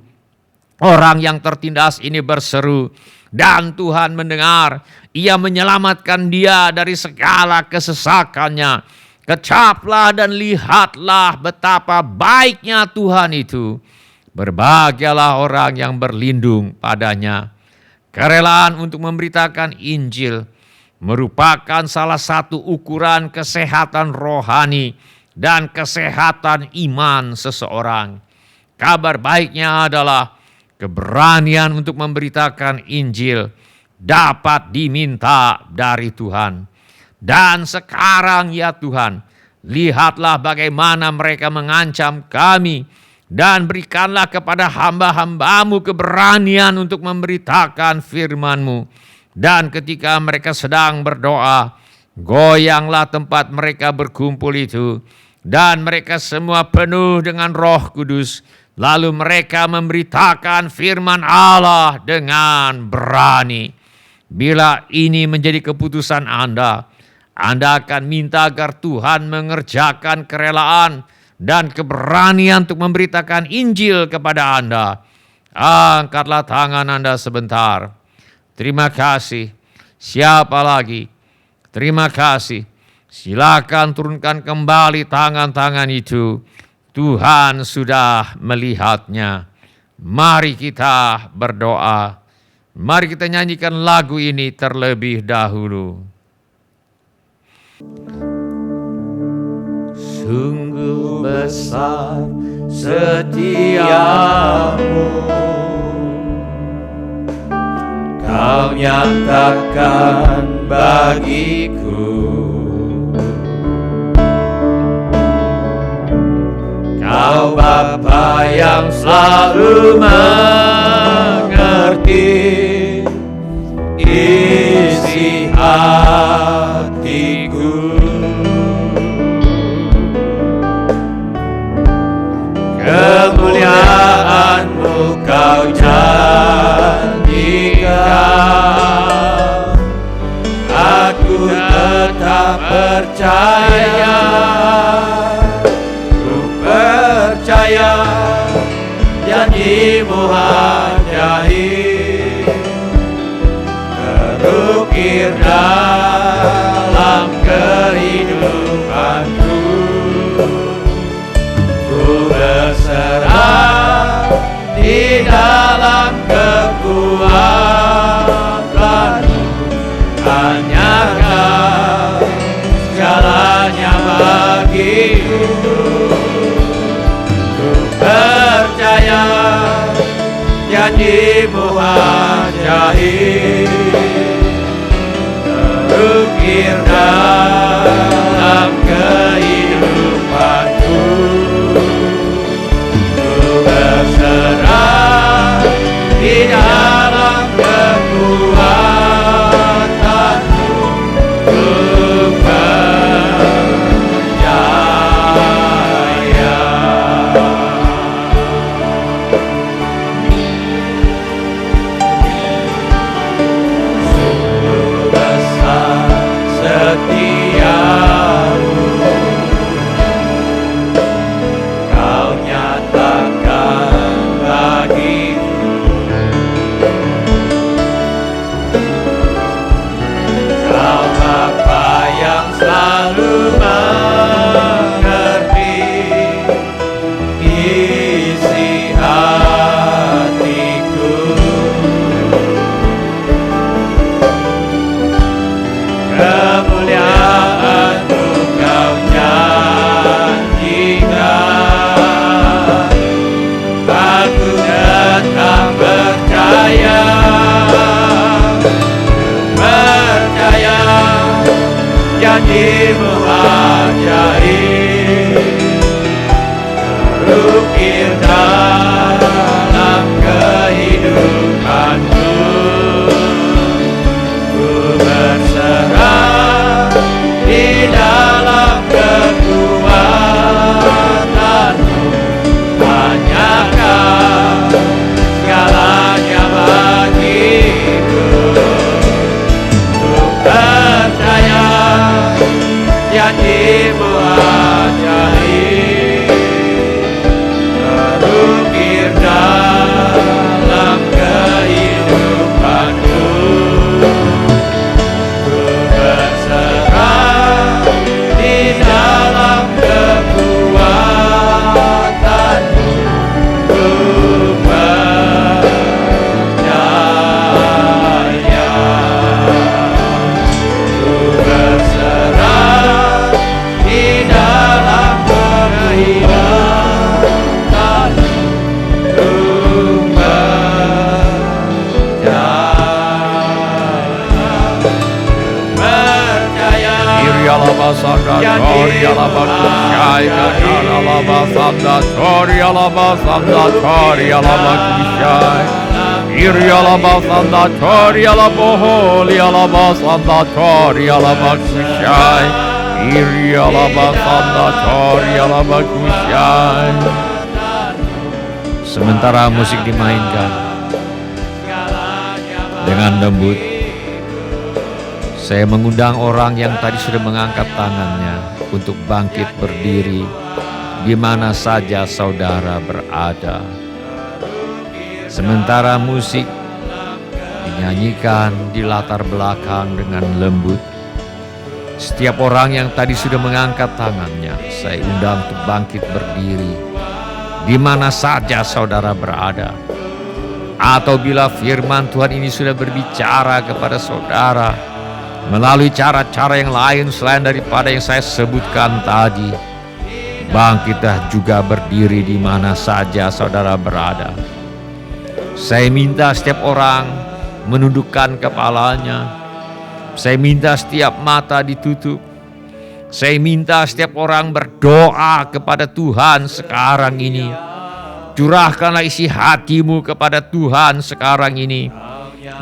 Orang yang tertindas ini berseru, dan Tuhan mendengar. Ia menyelamatkan dia dari segala kesesakannya. Kecaplah dan lihatlah betapa baiknya Tuhan itu. Berbahagialah orang yang berlindung padanya. Kerelaan untuk memberitakan Injil merupakan salah satu ukuran kesehatan rohani dan kesehatan iman seseorang. Kabar baiknya adalah keberanian untuk memberitakan Injil dapat diminta dari Tuhan. Dan sekarang ya Tuhan, lihatlah bagaimana mereka mengancam kami, dan berikanlah kepada hamba-hambamu keberanian untuk memberitakan firman-Mu. Dan ketika mereka sedang berdoa, goyanglah tempat mereka berkumpul itu, dan mereka semua penuh dengan Roh Kudus. Lalu mereka memberitakan firman Allah dengan berani. Bila ini menjadi keputusan Anda akan minta agar Tuhan mengerjakan kerelaan dan keberanian untuk memberitakan Injil kepada Anda. Angkatlah tangan Anda sebentar. Terima kasih. Siapa lagi? Terima kasih. Silakan turunkan kembali tangan-tangan itu. Tuhan sudah melihatnya. Mari kita berdoa. Mari kita nyanyikan lagu ini terlebih dahulu. Sungguh besar setiamu, Kau nyatakan bagiku. Kau Bapa yang yang selalu mengerti isi hatiku. Kemuliaan-Mu Kau janjikan, aku tetap percaya. Ku percaya janji-Mu ajaib, terukir dalam kehidupanku. Ku berserah di dalam kekuatan-Mu, hanya Kau segalanya bagiku. Ku percaya janji-Mu ajaib, terukir dalam kehidupanku. Berserah di dalam kekuatan-Mu, ku percaya. Sungguh besar setia-Mu, Kau nyatakan bagiku. Kau Bapa yang selalu mengerti isi hatiku. Kemuliaan-Mu Kau janjikan, aku tetap percaya. Percaya janji-Mu ajaib, terukir dalam kehidupanku. Ku berserah di dalam kekuatan-Mu, hanya Kau segalanya bagiku. Ku percaya janji-Mu ajaib, terukir dalam kehidupanku. Ku berserah di dalam kekuatan-Mu, ku percaya. Ku berserah di dalam kehidupan-Mu, ku percaya. Irialabasanda torialabakushai gadaralabasanda torialabasanda torialabakushai. Irialabasanda torialaboholialabasanda torialabakushai. Irialabasanda torialabakushai. Sementara musik dimainkan dengan lembut, saya mengundang orang yang tadi sudah mengangkat tangannya untuk bangkit berdiri di mana saja saudara berada. Sementara musik dinyanyikan di latar belakang dengan lembut, setiap orang yang tadi sudah mengangkat tangannya, saya undang untuk bangkit berdiri di mana saja saudara berada. Atau bila firman Tuhan ini sudah berbicara kepada saudara melalui cara-cara yang lain selain daripada yang saya sebutkan tadi, bangkitlah juga berdiri di mana saja saudara berada. Saya minta setiap orang menundukkan kepalanya. Saya minta setiap mata ditutup. Saya minta setiap orang berdoa kepada Tuhan sekarang ini. Curahkanlah isi hatimu kepada Tuhan sekarang ini.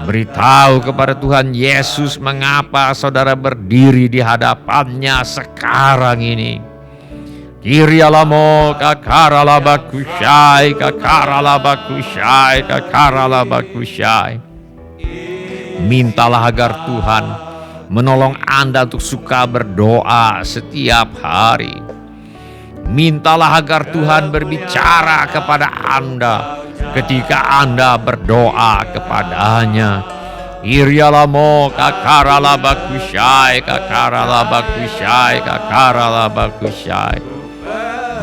Beritahu kepada Tuhan Yesus mengapa saudara berdiri di hadapannya sekarang ini. Kirialamo kakaralabakushai, kakaralabakushai, kakaralabakushai. Mintalah agar Tuhan menolong Anda untuk suka berdoa setiap hari. Mintalah agar Tuhan berbicara kepada Anda ketika Anda berdoa kepadanya. Irialamo kakaralabakushai, kakaralabakushai, kakaralabakushai.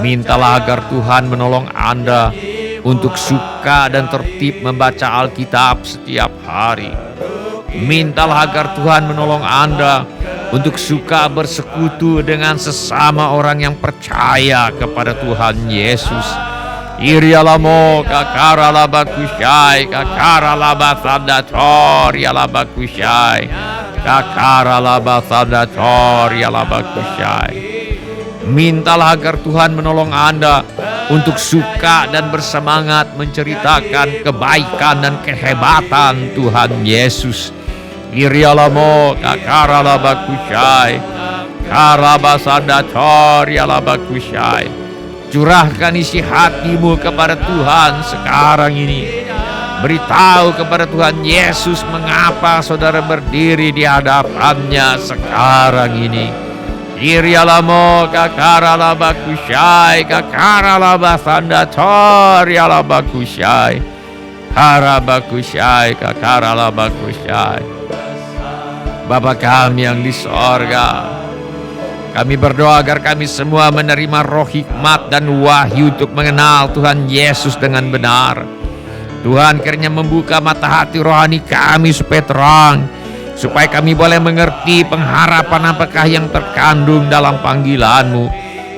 Mintalah agar Tuhan menolong Anda untuk suka dan tertib membaca Alkitab setiap hari. Mintalah agar Tuhan menolong Anda untuk suka bersekutu dengan sesama orang yang percaya kepada Tuhan Yesus. Irialamo kakaralabakushai, kakaralabathadatori alabakushai, kakaralabathadatori alabakushai. Mintalah agar Tuhan menolong Anda untuk suka dan bersemangat menceritakan kebaikan dan kehebatan Tuhan Yesus. Irialamo kakaralabakushai, karabasadatori alabakushai. Curahkan isi hatimu kepada Tuhan sekarang ini. Beritahu kepada Tuhan Yesus mengapa saudara berdiri di hadapannya sekarang ini. Irialamo kakaralabakushai, kakaralabasandatori alabakushai, karabakushai, kakaralabakushai. Bapa kami yang di sorga, kami berdoa agar kami semua menerima roh hikmat dan wahyu untuk mengenal Tuhan Yesus dengan benar. Tuhan kiranya membuka mata hati rohani kami supaya terang, supaya kami boleh mengerti pengharapan apakah yang terkandung dalam panggilan-Mu.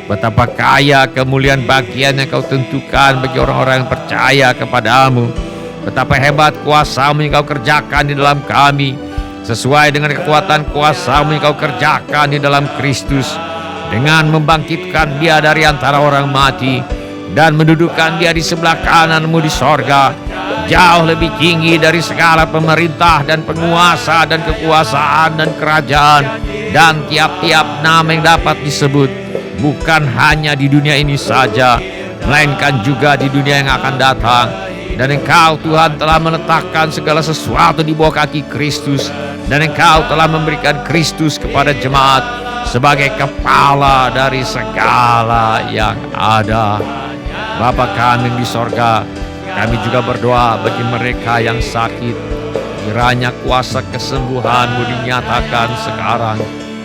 Betapa kaya kemuliaan bagian yang Kau tentukan bagi orang-orang yang percaya kepadamu. Betapa hebat kuasa-Mu yang Kau kerjakan di dalam kami, sesuai dengan kekuatan kuasa-Mu yang Kau kerjakan di dalam Kristus, dengan membangkitkan Dia dari antara orang mati dan mendudukkan Dia di sebelah kanan-Mu di sorga, jauh lebih tinggi dari segala pemerintah dan penguasa dan kekuasaan dan kerajaan dan tiap-tiap nama yang dapat disebut, bukan hanya di dunia ini saja, melainkan juga di dunia yang akan datang. Dan Engkau Tuhan telah meletakkan segala sesuatu di bawah kaki Kristus, dan Engkau telah memberikan Kristus kepada jemaat sebagai kepala dari segala yang ada. Bapa kami yang di sorga, kami juga berdoa bagi mereka yang sakit. Kiranya kuasa kesembuhan-Mu dinyatakan sekarang.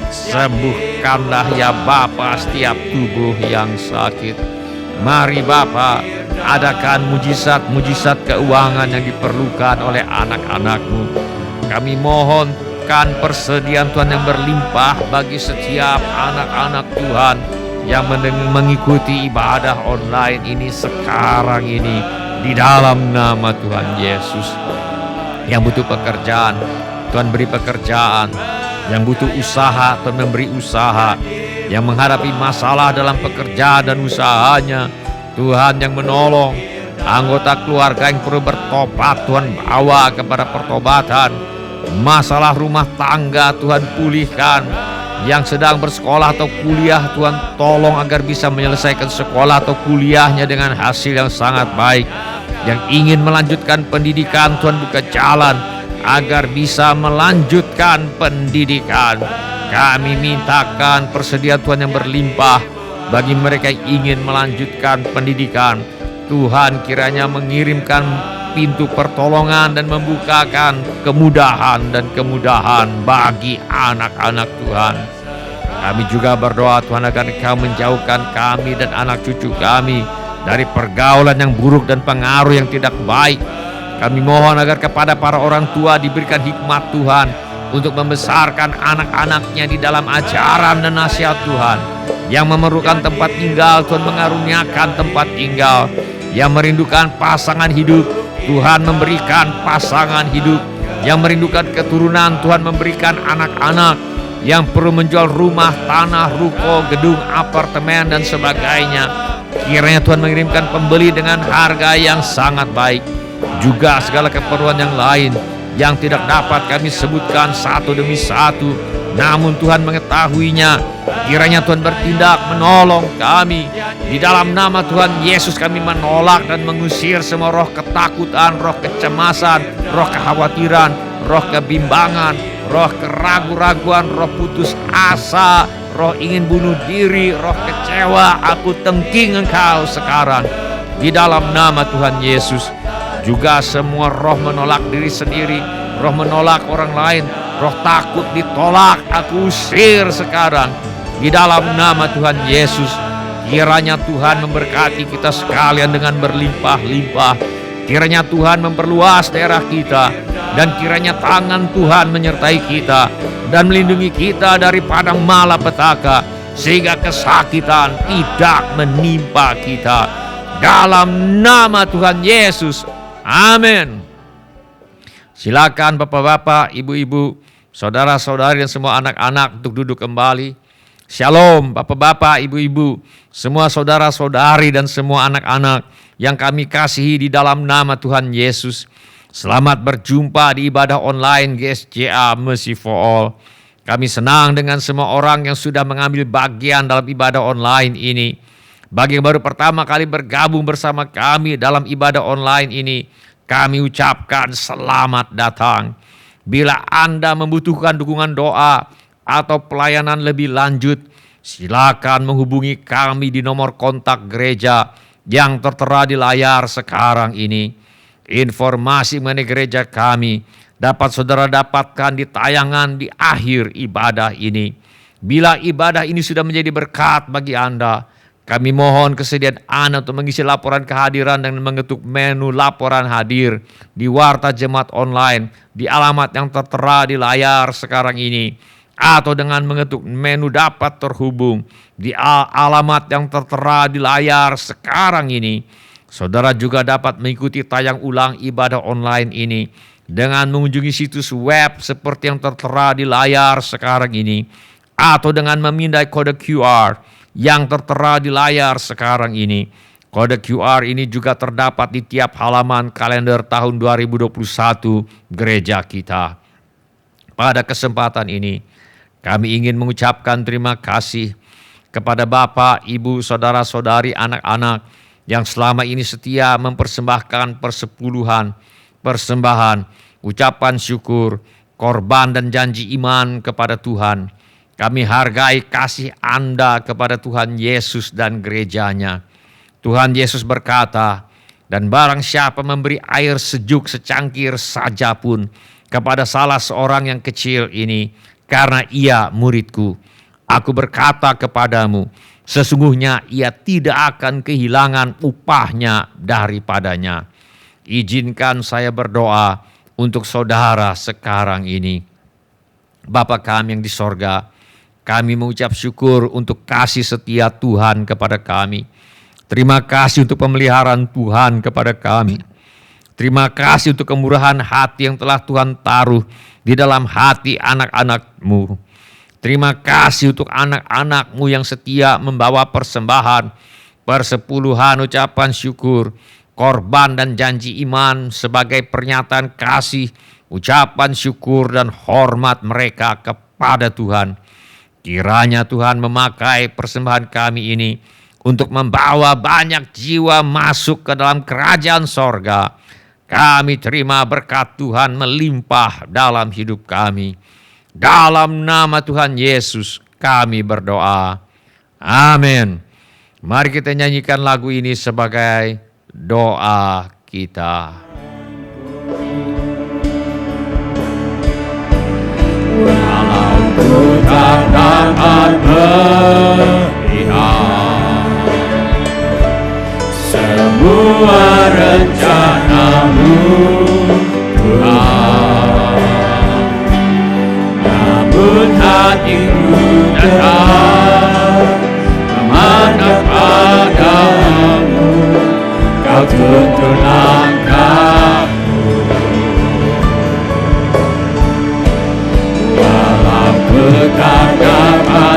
Sembuhkanlah ya Bapa setiap tubuh yang sakit. Mari Bapa, adakan mujizat-mujizat keuangan yang diperlukan oleh anak-anak-Mu. Kami mohonkan persediaan Tuhan yang berlimpah bagi setiap anak-anak Tuhan yang mengikuti ibadah online ini sekarang ini, di dalam nama Tuhan Yesus. Yang butuh pekerjaan, Tuhan beri pekerjaan. Yang butuh usaha, Tuhan memberi usaha. Yang menghadapi masalah dalam pekerjaan dan usahanya, Tuhan yang menolong. Anggota keluarga yang perlu bertobat, Tuhan bawa kepada pertobatan. Masalah rumah tangga Tuhan pulihkan. Yang sedang bersekolah atau kuliah, Tuhan tolong agar bisa menyelesaikan sekolah atau kuliahnya dengan hasil yang sangat baik. Yang ingin melanjutkan pendidikan, Tuhan buka jalan agar bisa melanjutkan pendidikan. Kami mintakan persediaan Tuhan yang berlimpah bagi mereka yang ingin melanjutkan pendidikan. Tuhan kiranya mengirimkan pintu pertolongan dan membukakan kemudahan bagi anak-anak Tuhan. Kami juga berdoa Tuhan agar Engkau menjauhkan kami dan anak cucu kami dari pergaulan yang buruk dan pengaruh yang tidak baik. Kami mohon agar kepada para orang tua diberikan hikmat Tuhan untuk membesarkan anak-anaknya di dalam ajaran dan nasihat Tuhan. Yang memerlukan tempat tinggal, Tuhan mengaruniakan tempat tinggal. Yang merindukan pasangan hidup, Tuhan memberikan pasangan hidup. Yang merindukan keturunan, Tuhan memberikan anak-anak. Yang perlu menjual rumah, tanah, ruko, gedung, apartemen dan sebagainya, Kiranya Tuhan mengirimkan pembeli dengan harga yang sangat baik. Juga segala keperluan yang lain yang tidak dapat kami sebutkan satu demi satu, namun Tuhan mengetahuinya. Kiranya Tuhan bertindak menolong kami. Di dalam nama Tuhan Yesus kami menolak dan mengusir semua roh ketakutan, roh kecemasan, roh kekhawatiran, roh kebimbangan, roh keraguan-raguan, roh putus asa, roh ingin bunuh diri, roh kecewa. Aku tengking engkau sekarang di dalam nama Tuhan Yesus. Juga semua roh menolak diri sendiri, roh menolak orang lain, roh takut ditolak, aku usir sekarang di dalam nama Tuhan Yesus. Kiranya Tuhan memberkati kita sekalian dengan berlimpah-limpah. Kiranya Tuhan memperluas daerah kita, dan kiranya tangan Tuhan menyertai kita dan melindungi kita dari padang malapetaka, sehingga kesakitan tidak menimpa kita. Dalam nama Tuhan Yesus, amin. Silakan bapak-bapak, ibu-ibu, saudara-saudari dan semua anak-anak untuk duduk kembali. Shalom bapak-bapak, ibu-ibu, semua saudara-saudari dan semua anak-anak yang kami kasihi di dalam nama Tuhan Yesus. Selamat berjumpa di ibadah online GSJA Mercy for All. Kami senang dengan semua orang yang sudah mengambil bagian dalam ibadah online ini. Bagi yang baru pertama kali bergabung bersama kami dalam ibadah online ini, kami ucapkan selamat datang. Bila Anda membutuhkan dukungan doa atau pelayanan lebih lanjut, silakan menghubungi kami di nomor kontak gereja yang tertera di layar sekarang ini. Informasi mengenai gereja kami dapat saudara dapatkan di tayangan di akhir ibadah ini. Bila ibadah ini sudah menjadi berkat bagi Anda, kami mohon kesediaan Anda untuk mengisi laporan kehadiran dan mengetuk menu laporan hadir di Warta Jemaat Online di alamat yang tertera di layar sekarang ini, atau dengan mengetuk menu dapat terhubung di alamat yang tertera di layar sekarang ini. Saudara juga dapat mengikuti tayang ulang ibadah online ini dengan mengunjungi situs web seperti yang tertera di layar sekarang ini, atau dengan memindai kode QR yang tertera di layar sekarang ini. Kode QR ini juga terdapat di tiap halaman kalender tahun 2021 gereja kita. Pada kesempatan ini, kami ingin mengucapkan terima kasih kepada Bapak, Ibu, Saudara-saudari, anak-anak yang selama ini setia mempersembahkan persepuluhan, persembahan, ucapan syukur, korban dan janji iman kepada Tuhan. Kami hargai kasih Anda kepada Tuhan Yesus dan gerejanya. Tuhan Yesus berkata, dan barang siapa memberi air sejuk secangkir saja pun kepada salah seorang yang kecil ini, karena ia muridku, aku berkata kepadamu, sesungguhnya ia tidak akan kehilangan upahnya daripadanya. Izinkan saya berdoa untuk saudara sekarang ini. Bapa kami yang di sorga, kami mengucap syukur untuk kasih setia Tuhan kepada kami. Terima kasih untuk pemeliharaan Tuhan kepada kami. Terima kasih untuk kemurahan hati yang telah Tuhan taruh di dalam hati anak-anak-Mu. Terima kasih untuk anak-anak-Mu yang setia membawa persembahan, persepuluhan, ucapan syukur, korban dan janji iman sebagai pernyataan kasih, ucapan syukur dan hormat mereka kepada Tuhan. Kiranya Tuhan memakai persembahan kami ini untuk membawa banyak jiwa masuk ke dalam kerajaan sorga. Kami terima berkat Tuhan melimpah dalam hidup kami. Dalam nama Tuhan Yesus kami berdoa. Amin. Mari kita nyanyikan lagu ini sebagai doa kita. Walau ku tak dapat melihat semua rencana-Mu, Tuhan, namun hatiku tetap memandang padamu. Kau tuntun langkahku, walau ku tak dapat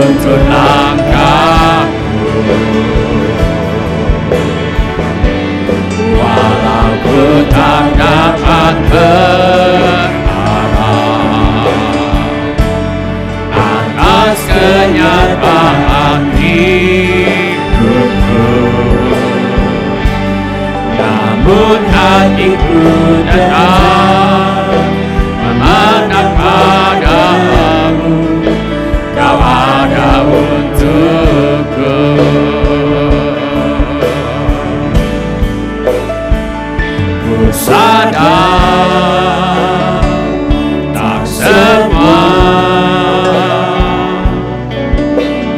tuntun langkahku, walau ku tak dapat berharap atas kenyataan hidupku, namun hatiku tetap memandang padamu, Kau ada untukku. Ku sadar tak semua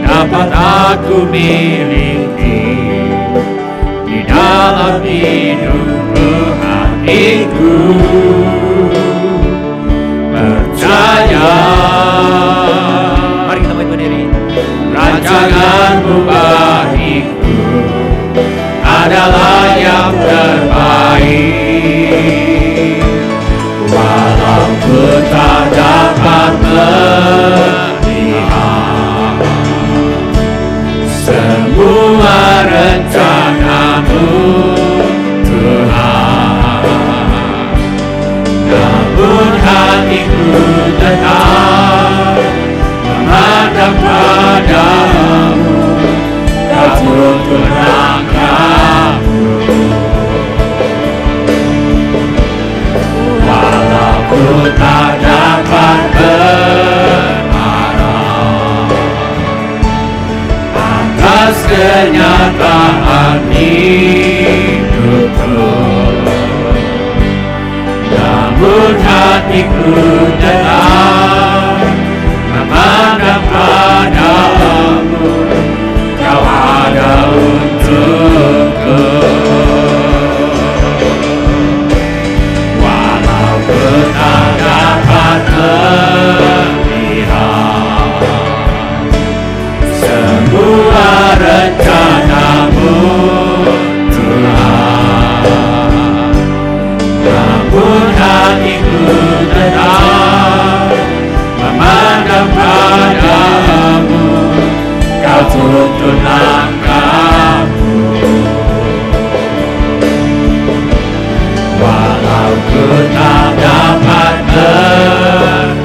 dapat aku miliki di dalam hidupku, hatiku percaya. Mari kita berdiri. Rancanganmu bagiku adalah yang terbaik, walau ku tak dapat melihat semua rencanamu, Tuhan, namun hatiku tetap memandang padamu, Kau tuntun langkahku, walau ku tak dapat berharap atas kenyataan hidupku, namun hatiku tetap memandang padamu, Kau ada untukku. Walau ku tak dapat melihat semua rencanamu, Tuhan, namun hatiku tetap memandang padamu, Kau tuntun langkahku, walau ku tak dapat berharap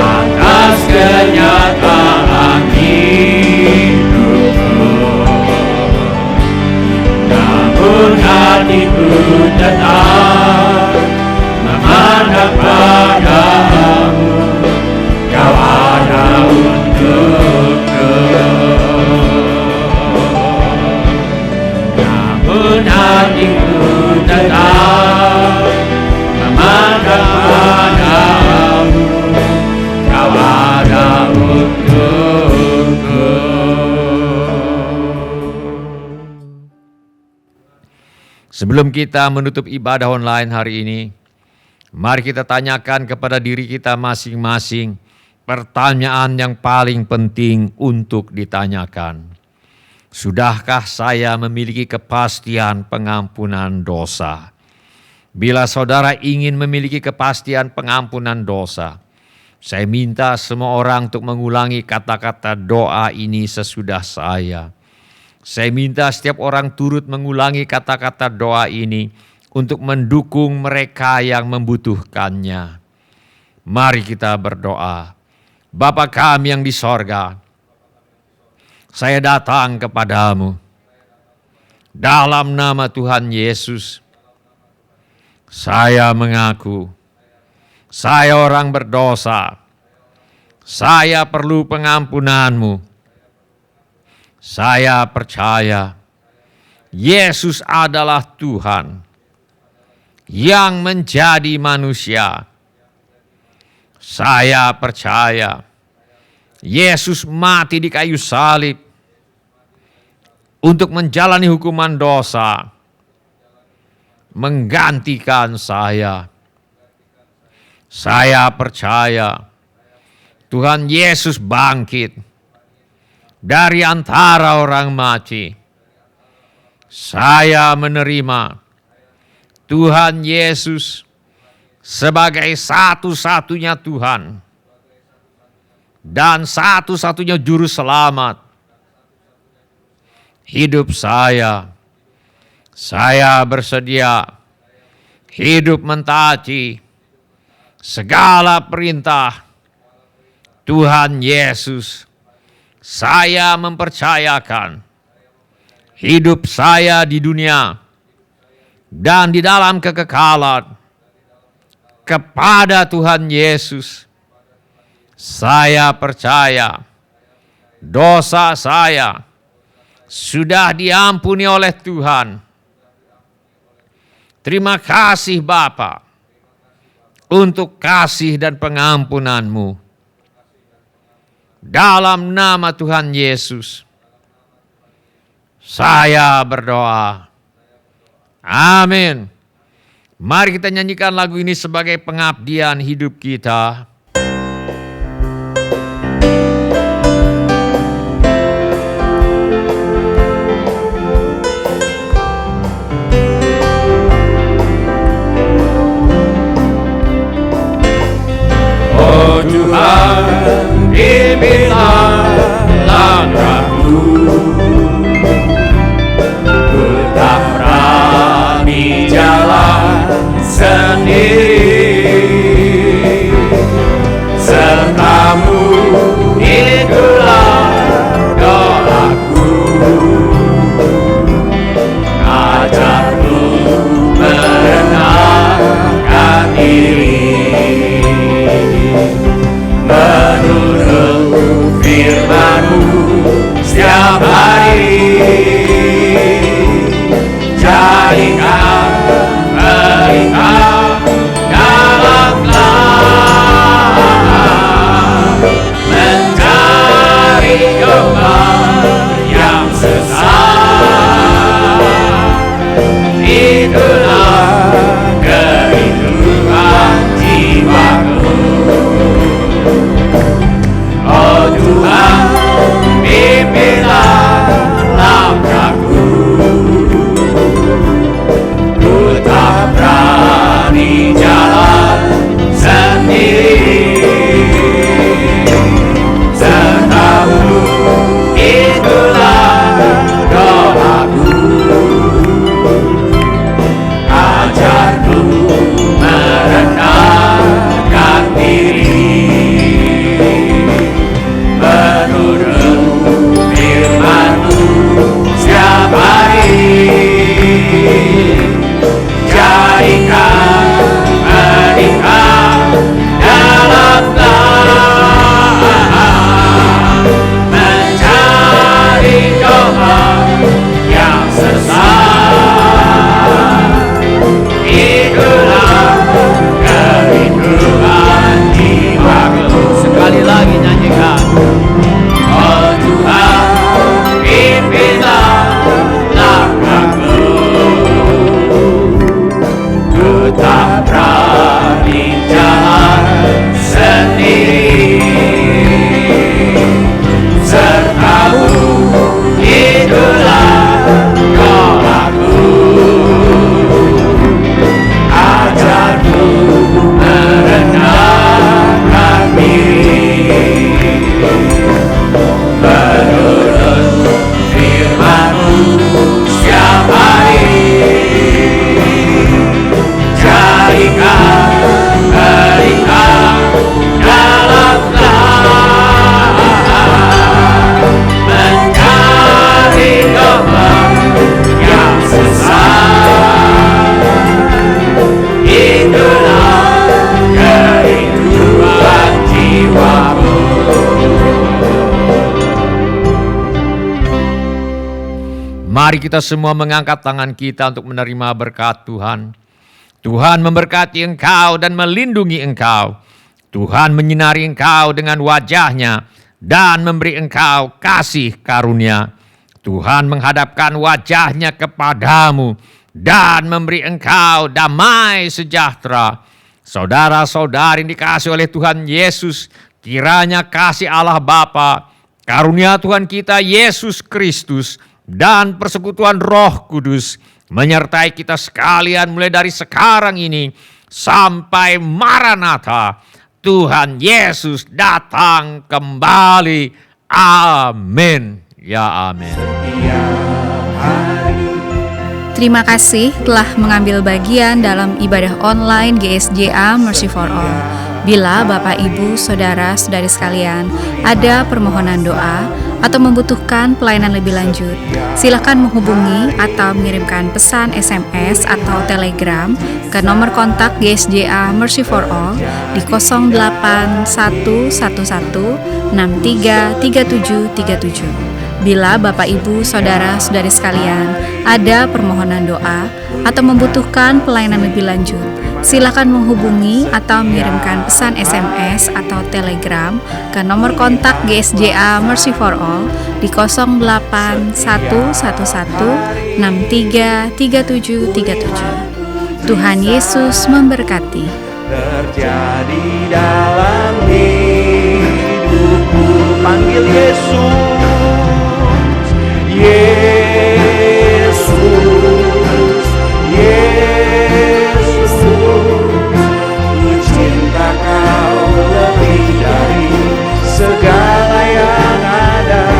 atas kenyataan hidupku, namun hatiku tetap memandang padamu, Kau ada untukku. Namun hatiku tetap memandang padamu, Kau ada untukku. Sebelum kita menutup ibadah online hari ini, mari kita tanyakan kepada diri kita masing-masing pertanyaan yang paling penting untuk ditanyakan. Sudahkah saya memiliki kepastian pengampunan dosa? Bila saudara ingin memiliki kepastian pengampunan dosa, saya minta semua orang untuk mengulangi kata-kata doa ini sesudah saya. Saya minta setiap orang turut mengulangi kata-kata doa ini untuk mendukung mereka yang membutuhkannya. Mari kita berdoa. Bapa kami yang di sorga, saya datang kepadamu dalam nama Tuhan Yesus. Saya mengaku saya orang berdosa. Saya perlu pengampunanmu. Saya percaya Yesus adalah Tuhan yang menjadi manusia. Saya percaya Yesus mati di kayu salib untuk menjalani hukuman dosa, menggantikan saya. Saya percaya Tuhan Yesus bangkit dari antara orang mati. Saya menerima Tuhan Yesus sebagai satu-satunya Tuhan dan satu-satunya juru selamat hidup saya bersedia hidup mentaati segala perintah Tuhan Yesus. Saya mempercayakan hidup saya di dunia dan di dalam kekekalan kepada Tuhan Yesus. Saya percaya dosa saya sudah diampuni oleh Tuhan. Terima kasih Bapa untuk kasih dan pengampunan-Mu. Dalam nama Tuhan Yesus, saya berdoa. Amin. Mari kita nyanyikan lagu ini sebagai pengabdian hidup kita. Oh Tuhan, pimpinlah langkahku, ku tak berani jalan sendiri. Serta-Mu itulah doaku, ajarku merendahkan diri, menurut firman-Mu setiap hari. Jadikan perintah dalam mencari domba yang sesat. Itulah kerinduan jiwaku. Oh Tuhan, pimpinlah langkahku, ku tak berani jalan sendiri. Serta-Mu itulah doaku, ajarku merendahkan diri, menurut firman-Mu setiap hari. Jadikan perintah dalam mencari domba yang sesat. Itulah kerinduan jiwaku. Sekali lagi nyanyikan. Oh Tuhan, pimpinlah langkahku, ku tak berani jalan sendiri. Serta-Mu itulah doaku, ajarku merendahkan diri, menurut firman-Mu setiap hari. Jadikan perintah dalam mencari domba yang sesat. Itulah kerinduan jiwaku. Mari kita semua mengangkat tangan kita untuk menerima berkat Tuhan. Tuhan memberkati engkau dan melindungi engkau. Tuhan menyinari engkau dengan wajah-Nya dan memberi engkau kasih karunia. Tuhan menghadapkan wajah-Nya kepadamu dan memberi engkau damai sejahtera. Saudara-saudari yang dikasihi oleh Tuhan Yesus, kiranya kasih Allah Bapa, karunia Tuhan kita Yesus Kristus, dan persekutuan Roh Kudus menyertai kita sekalian mulai dari sekarang ini sampai Maranatha, Tuhan Yesus datang kembali. Amin. Ya amin. Terima kasih telah mengambil bagian dalam ibadah online GSJA Mercy for All. Bila Bapak, Ibu, Saudara, Saudari sekalian ada permohonan doa atau membutuhkan pelayanan lebih lanjut, silakan menghubungi atau mengirimkan pesan SMS atau Telegram ke nomor kontak GSJA Mercy for All di 08111633737. Bila Bapak, Ibu, Saudara, Saudari sekalian ada permohonan doa atau membutuhkan pelayanan lebih lanjut, silakan menghubungi atau mengirimkan pesan SMS atau Telegram ke nomor kontak GSJA Mercy for All di 08111633737. Tuhan Yesus memberkati. Terjadi dalam hidupku, panggil Yesus, Yesus, Yesus, ku cinta Kau lebih dari segala yang ada,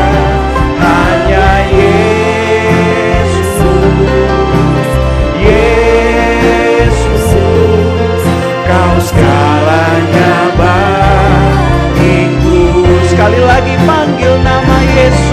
hanya Yesus, Yesus, Kau segalanya bagiku. Sekali lagi panggil nama Yesus.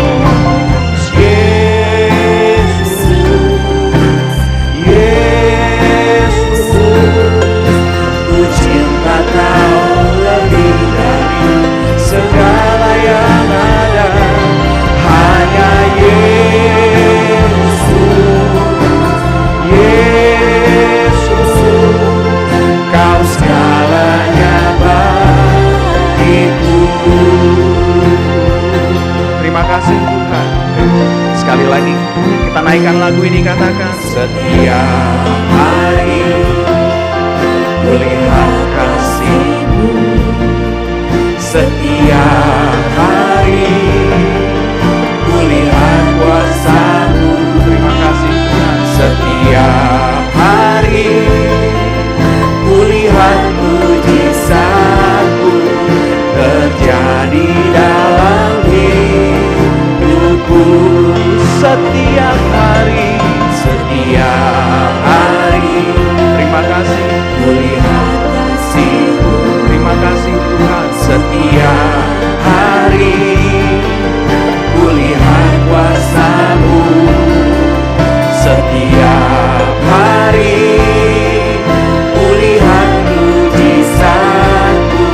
Sekali lagi kita naikkan lagu ini, katakan setiap hari melihat kasih-Mu, setiap hari kulihat kuasa-Mu. Terima kasih Tuhan. Setiap hari kulihat mujizat-Mu terjadi dalam hidupku. Setiap hari, terima kasih, kulihat kasih-Mu. Terima kasih Tuhan. Setiap hari kulihat kuasa-Mu, setiap hari kulihat mujizat-Mu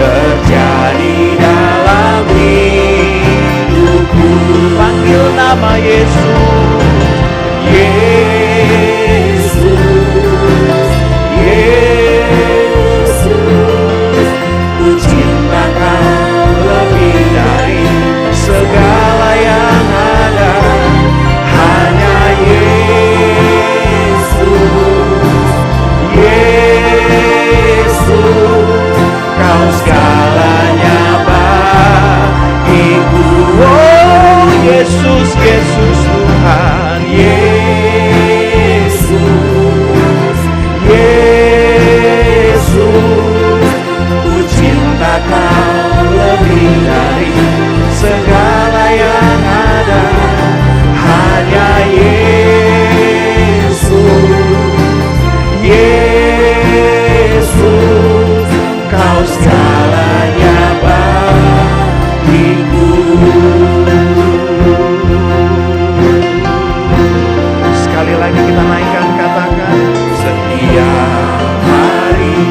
terjadi dalam hidupku. Panggil nama Yesus, Yesus, Yesus, ku cinta Kau lebih dari segala yang ada, hanya Yesus, Yesus, Kau segalanya bagiku. Oh Yesus, Yesus Tuhan, Yesus, Yesus, ku cinta Kau lebih dari segala yang ada, hanya Yesus, Yesus, Kau segalanya bagiku. Sekali lagi kita naikkan, katakan setiap hari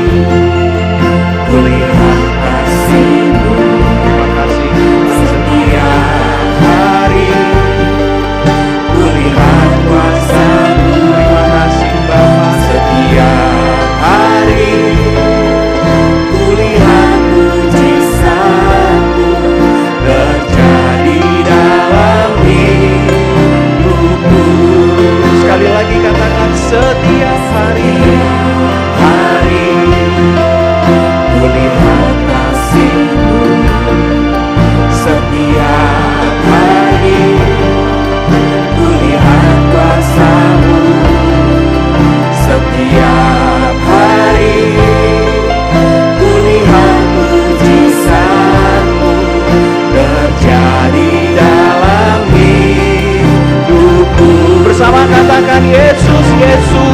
kulihat kasih-Mu. Terima kasih. Setiap hari kulihat kuasa-Mu. Terima kasih Bapa. Setiap hari kulihat mujizat-Mu terjadi dalam hidupku. Sekali lagi katakan setiap hari kulihat kasih-Mu, setiap hari kulihat kuasa-Mu, setiap hari kulihat katakan Yesus, Yesus.